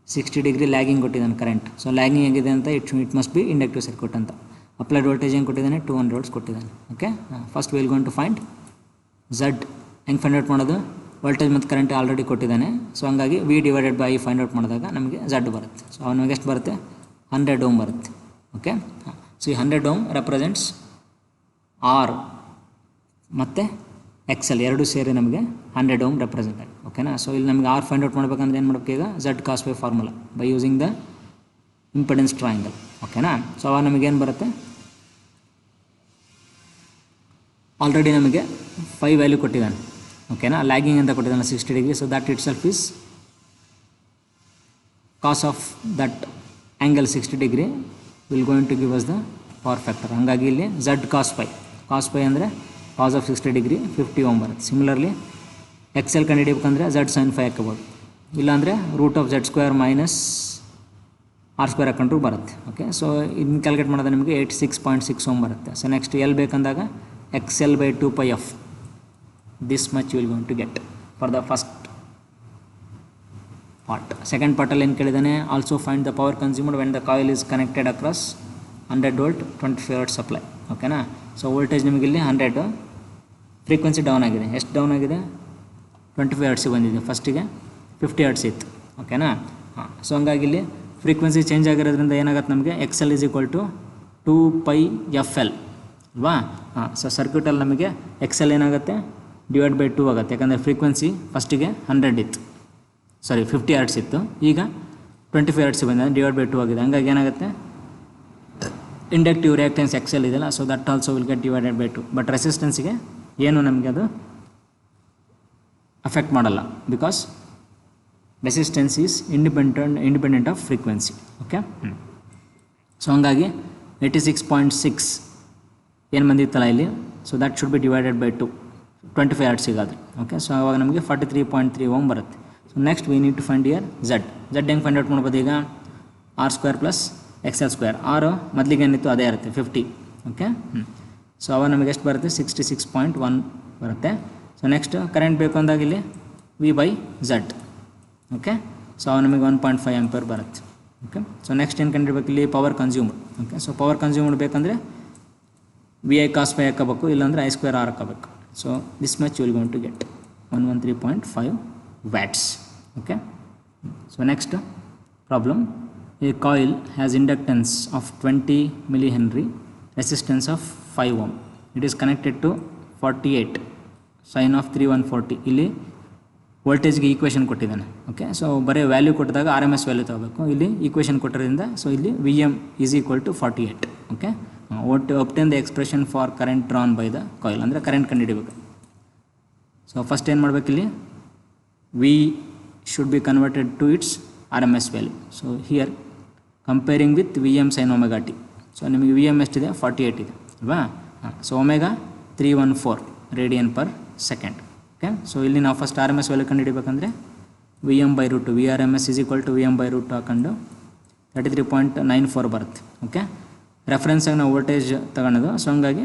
60 degree lagging ಕೊಟ್ಟಿದ್ದಾನೆ current. So lagging ಹೇಗಿದೆ ಅಂತ it must be inductive circuit ಅಂತ. ಅಪ್ಲೈಡ್ ವೋಲ್ಟೇಜ್ ಹೆಂಗೆ ಕೊಟ್ಟಿದ್ದಾನೆ, 200 ವೋಲ್ಟ್ಸ್ ಕೊಟ್ಟಿದ್ದಾನೆ. Okay, first will gonna to find Z. ಹೆಂಗೆ ಫೈಂಡ್ ಔಟ್ ಮಾಡೋದು, ವೋಲ್ಟೇಜ್ ಮತ್ತು ಕರೆಂಟ್ ಆಲ್ರೆಡಿ ಕೊಟ್ಟಿದ್ದಾನೆ. ಸೊ ಹಂಗಾಗಿ V divided by find out ಮಾಡಿದಾಗ ನಮಗೆ ಝಡ್ ಬರುತ್ತೆ. ಸೊ ಅವನಿಗೆ ಎಷ್ಟು ಬರುತ್ತೆ? 100 ಓಮ್ ಬರುತ್ತೆ. ಓಕೆ, ಸೊ ಈ 100 ಓಮ್ ರೆಪ್ರೆಸೆಂಟ್ಸ್ ಆರ್ ಮತ್ತು ಎಕ್ಸೆಲ್ ಎರಡೂ ಸೇರಿ ನಮಗೆ 100 ಓಮ್ ರೆಪ್ರೆಸೆಂಟೆಡ್. ಓಕೆನಾ. ಸೊ ಇಲ್ಲಿ ನಮಗೆ ಆರ್ ಫೈಂಡ್ ಔಟ್ ಮಾಡಬೇಕಂದ್ರೆ ಏನು ಮಾಡಬೇಕು? ಈಗ Z cos by formula by using the impedance triangle. ಓಕೆನಾ. ಸೊ ಅವಾಗ ನಮಗೇನು ಬರುತ್ತೆ? ಆಲ್ರೆಡಿ ನಮಗೆ 5 ವ್ಯಾಲ್ಯೂ ಕೊಟ್ಟಿದ್ದಾನೆ. ಓಕೆನಾ. ಲ್ಯಾಗಿಂಗ್ ಅಂತ ಕೊಟ್ಟಿದ್ದಾನೆ 60 degree. So that itself is cos of that angle 60 degree will going to give us the power factor. ಹಾಗಾಗಿ ಇಲ್ಲಿ ಝಡ್ ಕಾಸ್ ಪೈ ಅಂದರೆ ಕಾಸ್ ಆಫ್ 60 ಡಿಗ್ರಿ 50 ಓಮ್ ಬರುತ್ತೆ. ಸಿಮಿಲರ್ಲಿ ಎಕ್ಸೆಲ್ ಕಂಡುಹಿಡಿಯಬೇಕಂದ್ರೆ ಝಡ್ ಸೈನ್ ಫೈ ಹಾಕೋಬೋದು, ಇಲ್ಲಾಂದರೆ root of Z square minus R square ಹಾಕೊಂಡ್ರು ಬರುತ್ತೆ. Okay, so ಇದನ್ನ ಕ್ಯಾಲ್ಕುಲೇಟ್ ಮಾಡಿದ್ರೆ ನಿಮಗೆ 86.6 ಓಮ್ ಬರುತ್ತೆ. ಸೊ ನೆಕ್ಸ್ಟ್ ಎಲ್ ಬೇಕಂದಾಗ XL by 2 pi f. This much you will going to get for the first part. Second part ಅಲ್ಲಿ ಏನು ಕೇಳಿದಾನೆ? Also find the power consumed when the coil is connected across 100 volt 25 hertz supply. ಓಕೆನಾ. So voltage ನಿಮಗೆ ಇಲ್ಲಿ 100, frequency down ಆಗಿದೆ. ಎಷ್ಟು down ಆಗಿದೆ? 25 ಹರ್ಟ್ಸಿಗೆ ಬಂದಿದೆ. ಫಸ್ಟಿಗೆ 50 ಹರ್ಟ್ಸ್ ಇತ್ತು. ಓಕೆನಾ. ಹಾಂ, ಸೊ ಹಂಗಾಗಿ ಇಲ್ಲಿ ಫ್ರೀಕ್ವೆನ್ಸಿ ಚೇಂಜ್ ಆಗಿರೋದ್ರಿಂದ ಏನಾಗುತ್ತೆ ನಮಗೆ? XL is equal to 2 pi FL ಅಲ್ವಾ. ಹಾಂ, ಸೊ ಸರ್ಕ್ಯೂಟಲ್ಲಿ ನಮಗೆ XL ಏನಾಗುತ್ತೆ? ಡಿವೈಡ್ ಬೈ 2 ಆಗುತ್ತೆ. ಯಾಕಂದರೆ ಫ್ರೀಕ್ವೆನ್ಸಿ ಫಸ್ಟಿಗೆ 100 ಇತ್ತು, 50 ಹರ್ಟ್ಸ್ ಇತ್ತು. ಈಗ 25 ಹರ್ಟ್ಸ್ ಬಂದಿದೆ, ಡಿವೈಡ್ ಬೈ 2 ಆಗಿದೆ. ಹಂಗಾಗಿ ಏನಾಗುತ್ತೆ? ಇಂಡಕ್ಟಿವ್ ರಿಯಾಕ್ಟೆನ್ಸ್ XL ಇದೆಯಲ್ಲ, so that also will get divided by 2. But ರೆಸಿಸ್ಟೆನ್ಸಿಗೆ ಏನು ನಮಗೆ ಅದು ಅಫೆಕ್ಟ್ ಮಾಡಲ್ಲ, because resistance is independent of frequency. Okay, so ಹಂಗಾಗಿ 86.6 ಏನು ಬಂದಿತ್ತಲ್ಲ ಇಲ್ಲಿ, so that should be divided by 2, 25 hertz ಸಿಗಾದ್ರೆ. ಓಕೆ, ಸೊ ಆವಾಗ ನಮಗೆ 43.3 ಓಮ್ ಬರುತ್ತೆ. So next we need to find here Z ಹೆಂಗೆ ಫೈಂಡ್ ಔಟ್ ಮಾಡ್ಬೋದು? ಈಗ R square plus XL square. ಆರು ಮೊದಲಿಗೆ ಏನಿತ್ತು ಅದೇ ಇರುತ್ತೆ 50. ಓಕೆ, ಸೊ ಅವಾಗ ನಮಗೆ ಎಷ್ಟು ಬರುತ್ತೆ? 66.1 ಬರುತ್ತೆ. ಸೊ ನೆಕ್ಸ್ಟ್ ಕರೆಂಟ್ ಬೇಕು ಅಂದಾಗ ಇಲ್ಲಿ V by Z. Okay, so ಅವಾಗ ನಮಗೆ 1.5 ಆಂಪಿಯರ್ ಬರುತ್ತೆ. ಓಕೆ, ಸೊ ನೆಕ್ಸ್ಟ್ ಏನು ಕಂಡಿಡ್ಬೇಕು? ಇಲ್ಲಿ power consumed. Okay, so power consumed ಬೇಕಂದರೆ ವಿ ಐ ಕಾಸ್ ಫೈ ಹಾಕೋಬೇಕು, ಇಲ್ಲಾಂದರೆ I ಸ್ಕ್ವೇರ್ ಆರ್ ಹಾಕೋಬೇಕು. So this much you will going to get 113.5 watts. Okay, so next problem. A coil has inductance of 20 millihenry, resistance of 5 ohm. It is connected to 48 sin of 3140. ಇಲ್ಲಿ ವೋಲ್ಟೇಜ್ಗೆ equation ಕೊಟ್ಟಿದ್ದಾನೆ. Okay, so ಬರೀ value ಕೊಟ್ಟಿದಾಗ RMS value ತಗೋಬೇಕು. ಇಲ್ಲಿ equation ಕೊಟ್ಟಿರೋದ್ರಿಂದ so ಇಲ್ಲಿ VM is equal to 48. Okay, obtain the expression for current drawn by the coil. ಅಂದರೆ current ಕಂಡುಹಿಡಿಬೇಕು. So first ಏನು ಮಾಡಬೇಕು? ಇಲ್ಲಿ V should be converted to its RMS value. So here comparing with VM sin omega t. So ನಿಮಗೆ VM ಎಷ್ಟಿದೆ? 48 ಇದೆ ಅಲ್ವಾ. So omega 314 radian per second. Okay, so ಇಲ್ಲಿ ನಾವು ಫಸ್ಟ್ RMS ವ್ಯಾಲ್ಯೂ ಕಂಡುಹಿಡಿಬೇಕಂದ್ರೆ VM by root 2, VRMS is equal to VM by root 2 ಹಾಕೊಂಡು 33.94 ಬರುತ್ತೆ. Okay, ರೆಫರೆನ್ಸಾಗಿ ನಾವು ವೋಲ್ಟೇಜ್ ತಗೊಳ್ಳೋದು. ಸೊ ಹಂಗಾಗಿ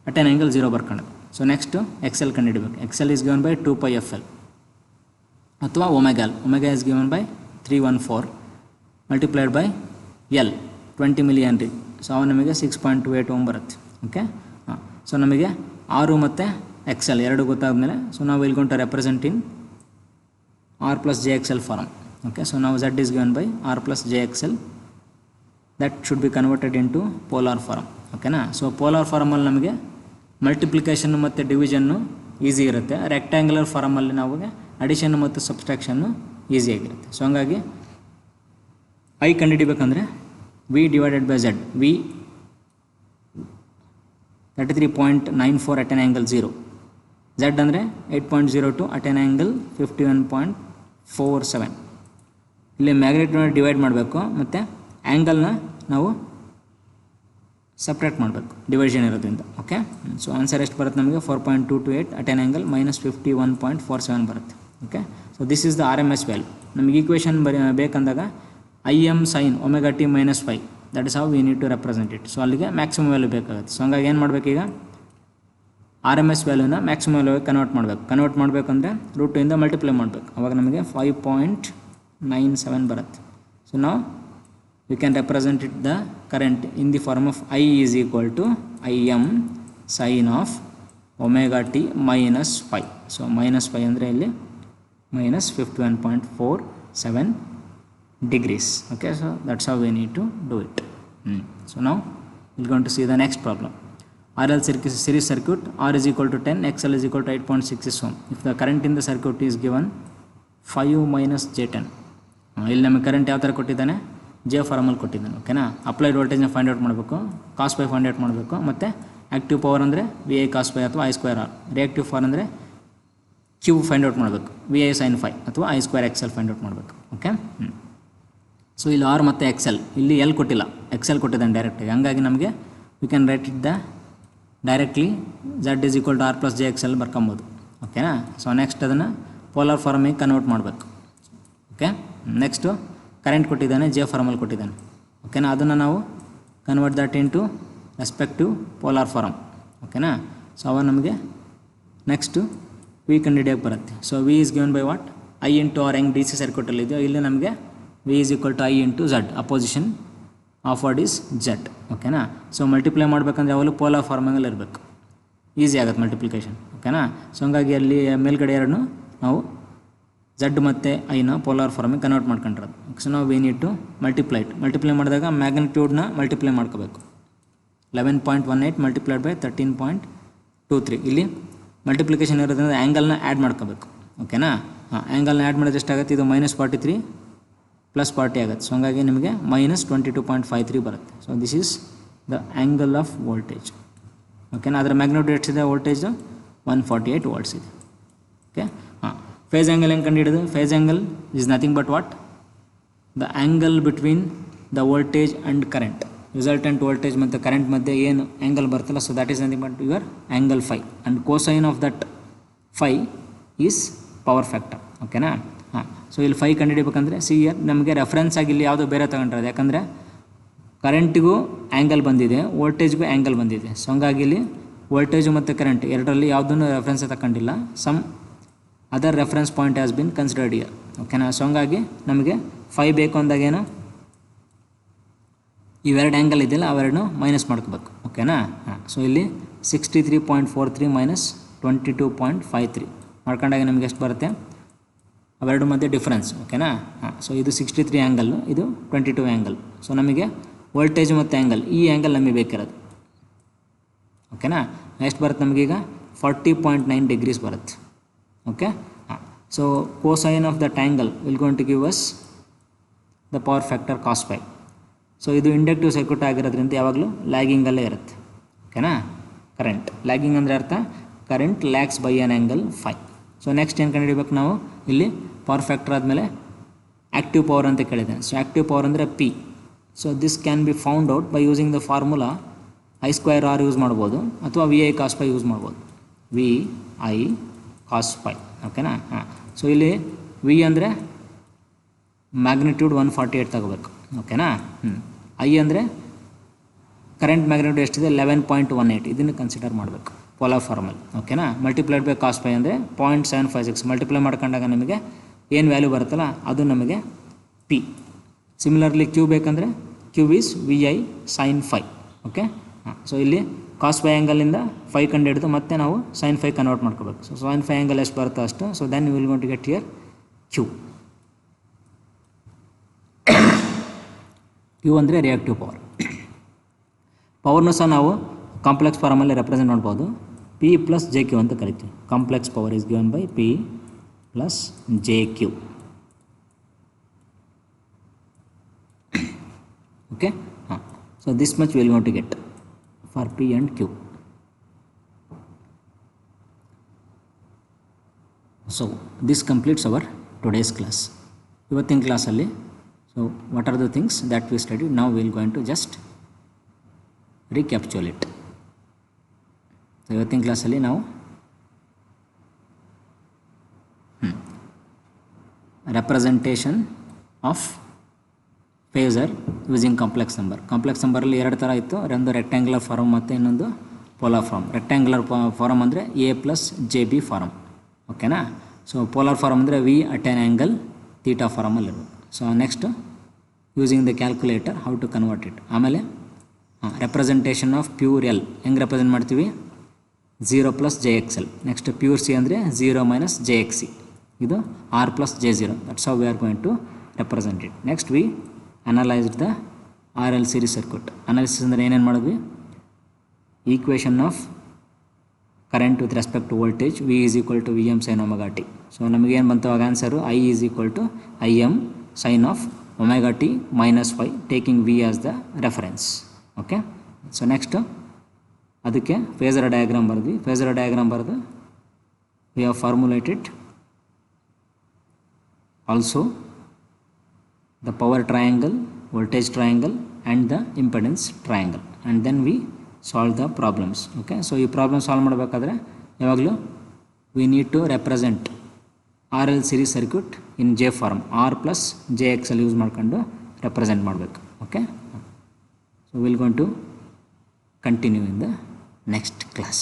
ಅಟ್ ಆನ್ ಆ್ಯಂಗಲ್ 0 ಬರ್ಕೊಳ್ಳೋದು. ಸೊ ನೆಕ್ಸ್ಟು XL ಕಂಡುಹಿಡಬೇಕು. XL is given by 2 pi FL ಅಥವಾ omega is given by 314 multiplied by L 20 millihenry. ಸೊ ಅವು ನಮಗೆ 6.28 ಓಮ್ ಬರುತ್ತೆ. ಓಕೆ, ಹಾಂ, ಸೊ ನಮಗೆ ಆರು ಮತ್ತು XL ಎರಡು ಗೊತ್ತಾದ್ಮೇಲೆ ಸೊ ನಾವು ಇಲ್ಲಿ gonna represent in R plus JXL form. Okay, so ನಾವು Z is given by R plus JXL, that should be converted into polar form. ಓಕೆನಾ. ಸೊ ಪೋಲಾರ್ ಫಾರ್ಮಲ್ಲಿ ನಮಗೆ ಮಲ್ಟಿಪ್ಲಿಕೇಶನ್ ಮತ್ತು ಡಿವಿಷನ್ನು ಈಸಿ ಇರುತ್ತೆ. ರೆಕ್ಟ್ಯಾಂಗ್ಯುಲರ್ ಫಾರ್ಮಲ್ಲಿ ನಾವು ಅಡಿಷನ್ ಮತ್ತು ಸಬ್ಸ್ಟ್ರಾಕ್ಷನ್ನು ಈಸಿಯಾಗಿರುತ್ತೆ. ಸೊ ಹಂಗಾಗಿ I ಕಂಡುಹಿಡಿಬೇಕಂದ್ರೆ V divided by Z. V 33.94 at an angle 0. Z ಅಂದರೆ 8.02 at an angle 51.47. ಇಲ್ಲಿ ಮ್ಯಾಗ್ನೆಟ್ನ ಡಿವೈಡ್ ಮಾಡಬೇಕು ಮತ್ತು ಆ್ಯಂಗಲ್ನ ನಾವು ಸಪ್ರೇಟ್ ಮಾಡಬೇಕು ಡಿವಿಷನ್ ಇರೋದ್ರಿಂದ. ಓಕೆ, ಸೊ ಆನ್ಸರ್ ಎಷ್ಟು ಬರುತ್ತೆ ನಮಗೆ? 4.228 at an angle -51.47 ಬರುತ್ತೆ. Okay, so this is the RMS value. ನಮಗೆ ಈಕ್ವೇಷನ್ ಬೇಕಂದಾಗ IM sin omega t minus 5, that is how we need to represent it. So ಅಲ್ಲಿಗೆ ಮ್ಯಾಕ್ಸಿಮಮ್ ವ್ಯಾಲ್ಯೂ ಬೇಕಾಗುತ್ತೆ. So ಹಂಗಾಗಿ ಏನು ಮಾಡಬೇಕೀಗ? RMS ವ್ಯಾಲ್ಯೂನ ಮ್ಯಾಕ್ಸಿಮಮ್ ವ್ಯಾಲ್ಯೂಗೆ ಕನ್ವರ್ಟ್ ಮಾಡಬೇಕಂದ್ರೆ ರೂಟ್ 2 ಇಂದ ಮಲ್ಟಿಪ್ಲೈ ಮಾಡಬೇಕು. ಅವಾಗ ನಮಗೆ 5.97 ಬರುತ್ತೆ. ಸೊ ನಾವು we can represent it the current in the form of I is equal to IM sin of omega t minus 5. So -5 ಅಂದರೆ ಇಲ್ಲಿ minus 51.47 degrees. Okay, so that's how we need to do it. So now we're going to see the next problem. RL series circuit, R is equal to 10, XL is equal to 8.66 ohm. If the current in the circuit is given 5 minus J10, ಇಲ್ಲಿ ನಮಗೆ current ಯಾವ ಥರ ಕೊಟ್ಟಿದ್ದಾನೆ, J ಫಾರ್ಮಲ್ಲಿ ಕೊಟ್ಟಿದ್ದಾನೆ. ಓಕೆನಾ, applied ವೋಲ್ಟೇಜ್ನ find out ಮಾಡಬೇಕು, ಕಾಸ್ ಬೈ ಫೈಂಡ್ ಔಟ್ ಮಾಡಬೇಕು, ಮತ್ತು ಆ್ಯಕ್ಟಿವ್ ಪವರ್ ಅಂದರೆ ವಿ ಐ ಕಾಸ್ ಬೈ ಅಥವಾ I square R, reactive power ಅಂದರೆ ಕ್ಯೂ ಫೈಂಡ್ ಔಟ್ ಮಾಡಬೇಕು, ವಿ ಐ ಸೈನ್ ಫೈ ಅಥವಾ I square X L find out ಮಾಡಬೇಕು. ಓಕೆ, ಸೊ ಇಲ್ಲಿ ಆರ್ ಮತ್ತು ಎಕ್ಸೆಲ್, ಇಲ್ಲಿ ಎಲ್ ಕೊಟ್ಟಿಲ್ಲ, ಎಕ್ಸೆಲ್ ಕೊಟ್ಟಿದ್ದಾನೆ ಡೈರೆಕ್ಟಾಗಿ. ಹಂಗಾಗಿ ನಮಗೆ we can write it the directly Z is equal to R plus J X L ಬರ್ಕೊಬೋದು. ಓಕೆನಾ, ಸೊ ನೆಕ್ಸ್ಟ್ ಅದನ್ನು ಪೋಲಾರ್ ಫಾರ್ಮಿಗೆ ಕನ್ವರ್ಟ್ ಮಾಡಬೇಕು. ಓಕೆ, ನೆಕ್ಸ್ಟು ಕರೆಂಟ್ ಕೊಟ್ಟಿದ್ದಾನೆ, ಜೆ ಫಾರ್ಮಲ್ಲಿ ಕೊಟ್ಟಿದ್ದಾನೆ. ಓಕೆನಾ, ಅದನ್ನು ನಾವು convert that into respective polar form. ಓಕೆನಾ, ಸೊ ಅವಾಗ ನಮಗೆ ನೆಕ್ಸ್ಟು ವಿ ಕಂಡುಹಿಡಿಯೋಕ್ಕೆ ಬರುತ್ತೆ. So V is given by what, I into R ಹೆಂಗೆ ಡಿ ಸಿ ಸರ್ಕ್ಯೂಟಲ್ಲಿ ಇದೆಯೋ ಇಲ್ಲಿ ನಮಗೆ V is equal to I into Z, opposition of what is Z. ಓಕೆನಾ, ಸೊ ಮಲ್ಟಿಪ್ಲೈ ಮಾಡಬೇಕಂದ್ರೆ ಯಾವಾಗಲೂ ಪೋಲಾರ್ ಫಾರ್ಮಲ್ಲಿ ಇರಬೇಕು, ಈಸಿ ಆಗುತ್ತೆ ಮಲ್ಟಿಪ್ಲಿಕೇಶನ್. ಓಕೆನಾ, ಸೊ ಹಂಗಾಗಿ ಅಲ್ಲಿ ಮೇಲ್ಗಡೆ ಎರಡನ್ನೂ ನಾವು ಝಡ್ ಮತ್ತು ಐನ ಪೋಲಾರ್ ಫಾರ್ಮಿಗೆ ಕನ್ವರ್ಟ್ ಮಾಡ್ಕೊಂಡಿರೋದು. ಸೊ ನಾವು ವಿ ನೀಡ್ ಟು ಮಲ್ಟಿಪ್ಲೈ ಮಾಡಿದಾಗ ಮ್ಯಾಗ್ನಿಟ್ಯೂಡ್ನ ಮಲ್ಟಿಪ್ಲೈ ಮಾಡ್ಕೋಬೇಕು. 11.18 ಮಲ್ಟಿಪ್ಲೈಡ್ ಬೈ 13.23. ಇಲ್ಲಿ ಮಲ್ಟಿಪ್ಲಿಕೇಶನ್ ಇರೋದ್ರಿಂದ ಆ್ಯಂಗಲ್ನ ಆ್ಯಡ್ ಮಾಡ್ಕೋಬೇಕು. ಓಕೆನಾ, ಆ್ಯಂಗಲ್ನ ಆ್ಯಡ್ ಮಾಡಿದ್ರೆ ಎಷ್ಟಾಗುತ್ತೆ, ಇದು -43 + 40 ಆಗುತ್ತೆ. ಸೊ ಹಂಗಾಗಿ ನಿಮಗೆ -22.53 ಬರುತ್ತೆ. So this is the angle of voltage. ಓಕೆನಾ, ಅದರ ಮ್ಯಾಗ್ನಿಟ್ಯೂಡ್ ಎಷ್ಟಿದೆ, ವೋಲ್ಟೇಜು 148 ವೋಲ್ಟ್ಸ್ ಇದೆ. ಓಕೆ, ಫೇಸ್ ಆ್ಯಂಗಲ್ ಹೆಂಗೆ ಕಂಡುಹಿಡಿದು, phase angle is nothing but what, the angle between the voltage and current. Resultant voltage ಮತ್ತು ಕರೆಂಟ್ ಮಧ್ಯೆ ಏನು ಆ್ಯಂಗಲ್ ಬರ್ತಲ್ಲ, so that is nothing but your angle phi, and cosine of that phi is power factor. ಓಕೆನಾ, so ಇಲ್ಲಿ phi ಕಂಡುಹಿಡಿಬೇಕಂದ್ರೆ see here ನಮಗೆ reference ಆಗಿ ಇಲ್ಲಿ ಯಾವುದೋ ಬೇರೆ ತಗೊಂಡಿರೋದು, ಯಾಕಂದರೆ ಕರೆಂಟಿಗೂ ಆ್ಯಂಗಲ್ ಬಂದಿದೆ, ವೋಲ್ಟೇಜ್ಗೂ ಆ್ಯಂಗಲ್ ಬಂದಿದೆ. ಸೊ ಹಂಗಾಗಿ ಇಲ್ಲಿ ವೋಲ್ಟೇಜು ಮತ್ತು ಕರೆಂಟ್ ಎರಡರಲ್ಲಿ ಯಾವುದನ್ನು ರೆಫರೆನ್ಸ್ ತಗೊಂಡಿಲ್ಲ, some other reference point has been considered here. ಓಕೆನಾ, ಸೊ ಹಂಗಾಗಿ ನಮಗೆ ಫೈ ಬೇಕು ಅಂದಾಗೇನು ಇವೆರಡು ಆ್ಯಂಗಲ್ ಇದೆಯಲ್ಲ ಅವೆರಡನ್ನು ಮೈನಸ್ ಮಾಡ್ಕೋಬೇಕು. ಓಕೆನಾ, ಸೊ ಇಲ್ಲಿ 63.43 ಮೈನಸ್ 22.53 ಮಾಡ್ಕೊಂಡಾಗ ನಮಗೆ ಎಷ್ಟು ಬರುತ್ತೆ, ಅವೆರಡು ಮಧ್ಯೆ ಡಿಫ್ರೆನ್ಸ್. ಓಕೆನಾ, ಸೊ ಇದು 63 ಆ್ಯಂಗಲ್ಲು, ಇದು 22 ಆ್ಯಂಗಲ್. ಸೊ ನಮಗೆ ವೋಲ್ಟೇಜ್ ಮತ್ತು ಆ್ಯಂಗಲ್, ಈ ಆ್ಯಂಗಲ್ ನಮಗೆ ಬೇಕಿರೋದು. ಓಕೆನಾ, ಎಷ್ಟು ಬರುತ್ತೆ ನಮಗೀಗ 40.9 ಡಿಗ್ರೀಸ್ ಬರುತ್ತೆ. Okay, so cosine of that angle will going to give us the power factor cos phi. So ಇದು ಇಂಡಕ್ಟಿವ್ ಸರ್ಕ್ಯೂಟ್ ಆಗಿರೋದ್ರಿಂದ ಯಾವಾಗಲೂ ಲ್ಯಾಗಿಂಗಲ್ಲೇ ಇರುತ್ತೆ. ಓಕೆನಾ, ಕರೆಂಟ್ ಲ್ಯಾಗಿಂಗ್ ಅಂದರೆ ಅರ್ಥ current lags by an angle phi. So next ಏನು ಕಂಡುಹಿಡಿಬೇಕು ನಾವು, ಇಲ್ಲಿ ಪವರ್ ಫ್ಯಾಕ್ಟರ್ ಆದಮೇಲೆ ಆ್ಯಕ್ಟಿವ್ ಪವರ್ ಅಂತ ಕೇಳಿದ್ದೇನೆ. ಸೊ ಆ್ಯಕ್ಟಿವ್ ಪವರ್ ಅಂದರೆ P. So this can be found out by using the formula I square R use ಮಾಡ್ಬೋದು, ಅಥವಾ V I cos phi use ಮಾಡ್ಬೋದು, ವಿ ಐ ಕಾಸ್ ಫೈ. ಓಕೆನಾ, so ಇಲ್ಲಿ V ಅಂದರೆ magnitude 148 ತಗೋಬೇಕು. ಓಕೆನಾ, ಐ ಅಂದರೆ ಕರೆಂಟ್ ಮ್ಯಾಗ್ನಿಟ್ಯೂಡ್ ಎಷ್ಟಿದೆ 11.18, ಇದನ್ನು ಕನ್ಸಿಡರ್ ಮಾಡಬೇಕು ಪೋಲಾರ್ ಫಾರ್ಮಲ್ಲಿ. ಓಕೆನಾ, ಮಲ್ಟಿಪ್ಲೈಡ್ ಬೈ ಕಾಸ್ ಫೈ ಅಂದರೆ 0.756 ಮಲ್ಟಿಪ್ಲೈ ಮಾಡ್ಕೊಂಡಾಗ ನಮಗೆ ಏನು ವ್ಯಾಲ್ಯೂ ಬರುತ್ತಲ್ಲ ಅದು ನಮಗೆ ಪಿ. ಸಿಮಿಲರ್ಲಿ ಕ್ಯೂ ಬೇಕಂದರೆ Q is V I sine phi. Okay, so ಇಲ್ಲಿ ಕಾಸ್ ಫೈ ಆ್ಯಂಗಲಿಂದ ಫೈ ಕಂಡು ಹಿಡಿದು ಮತ್ತೆ ನಾವು ಸೈನ್ ಫೈ ಕನ್ವರ್ಟ್ ಮಾಡ್ಕೋಬೇಕು. ಸೊ ಸೈನ್ ಫೈ ಆ್ಯಂಗಲ್ ಎಷ್ಟು ಬರುತ್ತೋ ಅಷ್ಟು. So then you will going to get here Q. Q ಅಂದರೆ ರಿಯಾಕ್ಟಿವ್ ಪವರ್. ಪವರ್ನು ಸಹ ನಾವು ಕಾಂಪ್ಲೆಕ್ಸ್ ಫಾರ್ಮಲ್ಲಿ ರೆಪ್ರೆಸೆಂಟ್ ಮಾಡ್ಬೋದು, ಪಿ ಪ್ಲಸ್ ಜೆ ಕ್ಯೂ ಅಂತ ಕರಿತೀವಿ. Complex power is given by P plus J Q. Okay, so this much will going to get for P and Q. So this completes our today's class. ಇವತ್ತಿನ ಕ್ಲಾಸಲ್ಲಿ so what are the things that we study, ನಾವು will going to just recapitulate. So ಇವತ್ತಿನ ಕ್ಲಾಸಲ್ಲಿ ನಾವು representation of phasor using complex number. Complex ನಂಬರಲ್ಲಿ ಎರಡು ಥರ ಇತ್ತು, ಒಂದು ರೆಕ್ಟ್ಯಾಂಗ್ಯುಲರ್ ಫಾರಮ್ ಮತ್ತು ಇನ್ನೊಂದು ಪೋಲಾರ್ ಫಾರಮ್. ರೆಕ್ಟ್ಯಾಂಗ್ಯುಲರ್ ಫಾರಮ್ ಅಂದರೆ A plus J B form. ಓಕೆನಾ, ಸೊ ಪೋಲಾರ್ ಫಾರಮ್ ಅಂದರೆ V at an angle theta ಫಾರಮಲ್ಲಿರ್ಬೇಕು. So next using the calculator how to convert it. ಆಮೇಲೆ ರೆಪ್ರೆಸೆಂಟೇಷನ್ ಆಫ್ ಪ್ಯೂರ್ ಎಲ್ ಹೆಂಗೆ represent ಮಾಡ್ತೀವಿ, 0 plus J X L. Next pure C ಅಂದರೆ 0 minus J X C. ಇದು R plus J zero. That's how we are going to represent it. Next we analysed the R L series circuit. Analysis ಅಂದರೆ ಏನೇನು ಮಾಡಿದ್ವಿ? Equation of current with respect to voltage V is equal to V M sine omega T. So ನಮಗೇನು ಬಂತು ಆಗ answer I is equal to I M sine of omega T minus phi taking V as the reference. Okay, so next ಅದಕ್ಕೆ phasor diagram ಬರೆದ್ವಿ. Phasor diagram ಬರೆದು we have formulated also the power triangle, voltage triangle and the impedance triangle, and then we solve the problems. Okay, so ಈ problem solve ಮಾಡಬೇಕಾದ್ರೆ ಯಾವಾಗಲೂ we need to represent RL series circuit in J form, R plus JXL use ಮಾಡ್ಕೊಂಡು represent ಮಾಡಬೇಕು. Okay, so we'll going to continue in the next class.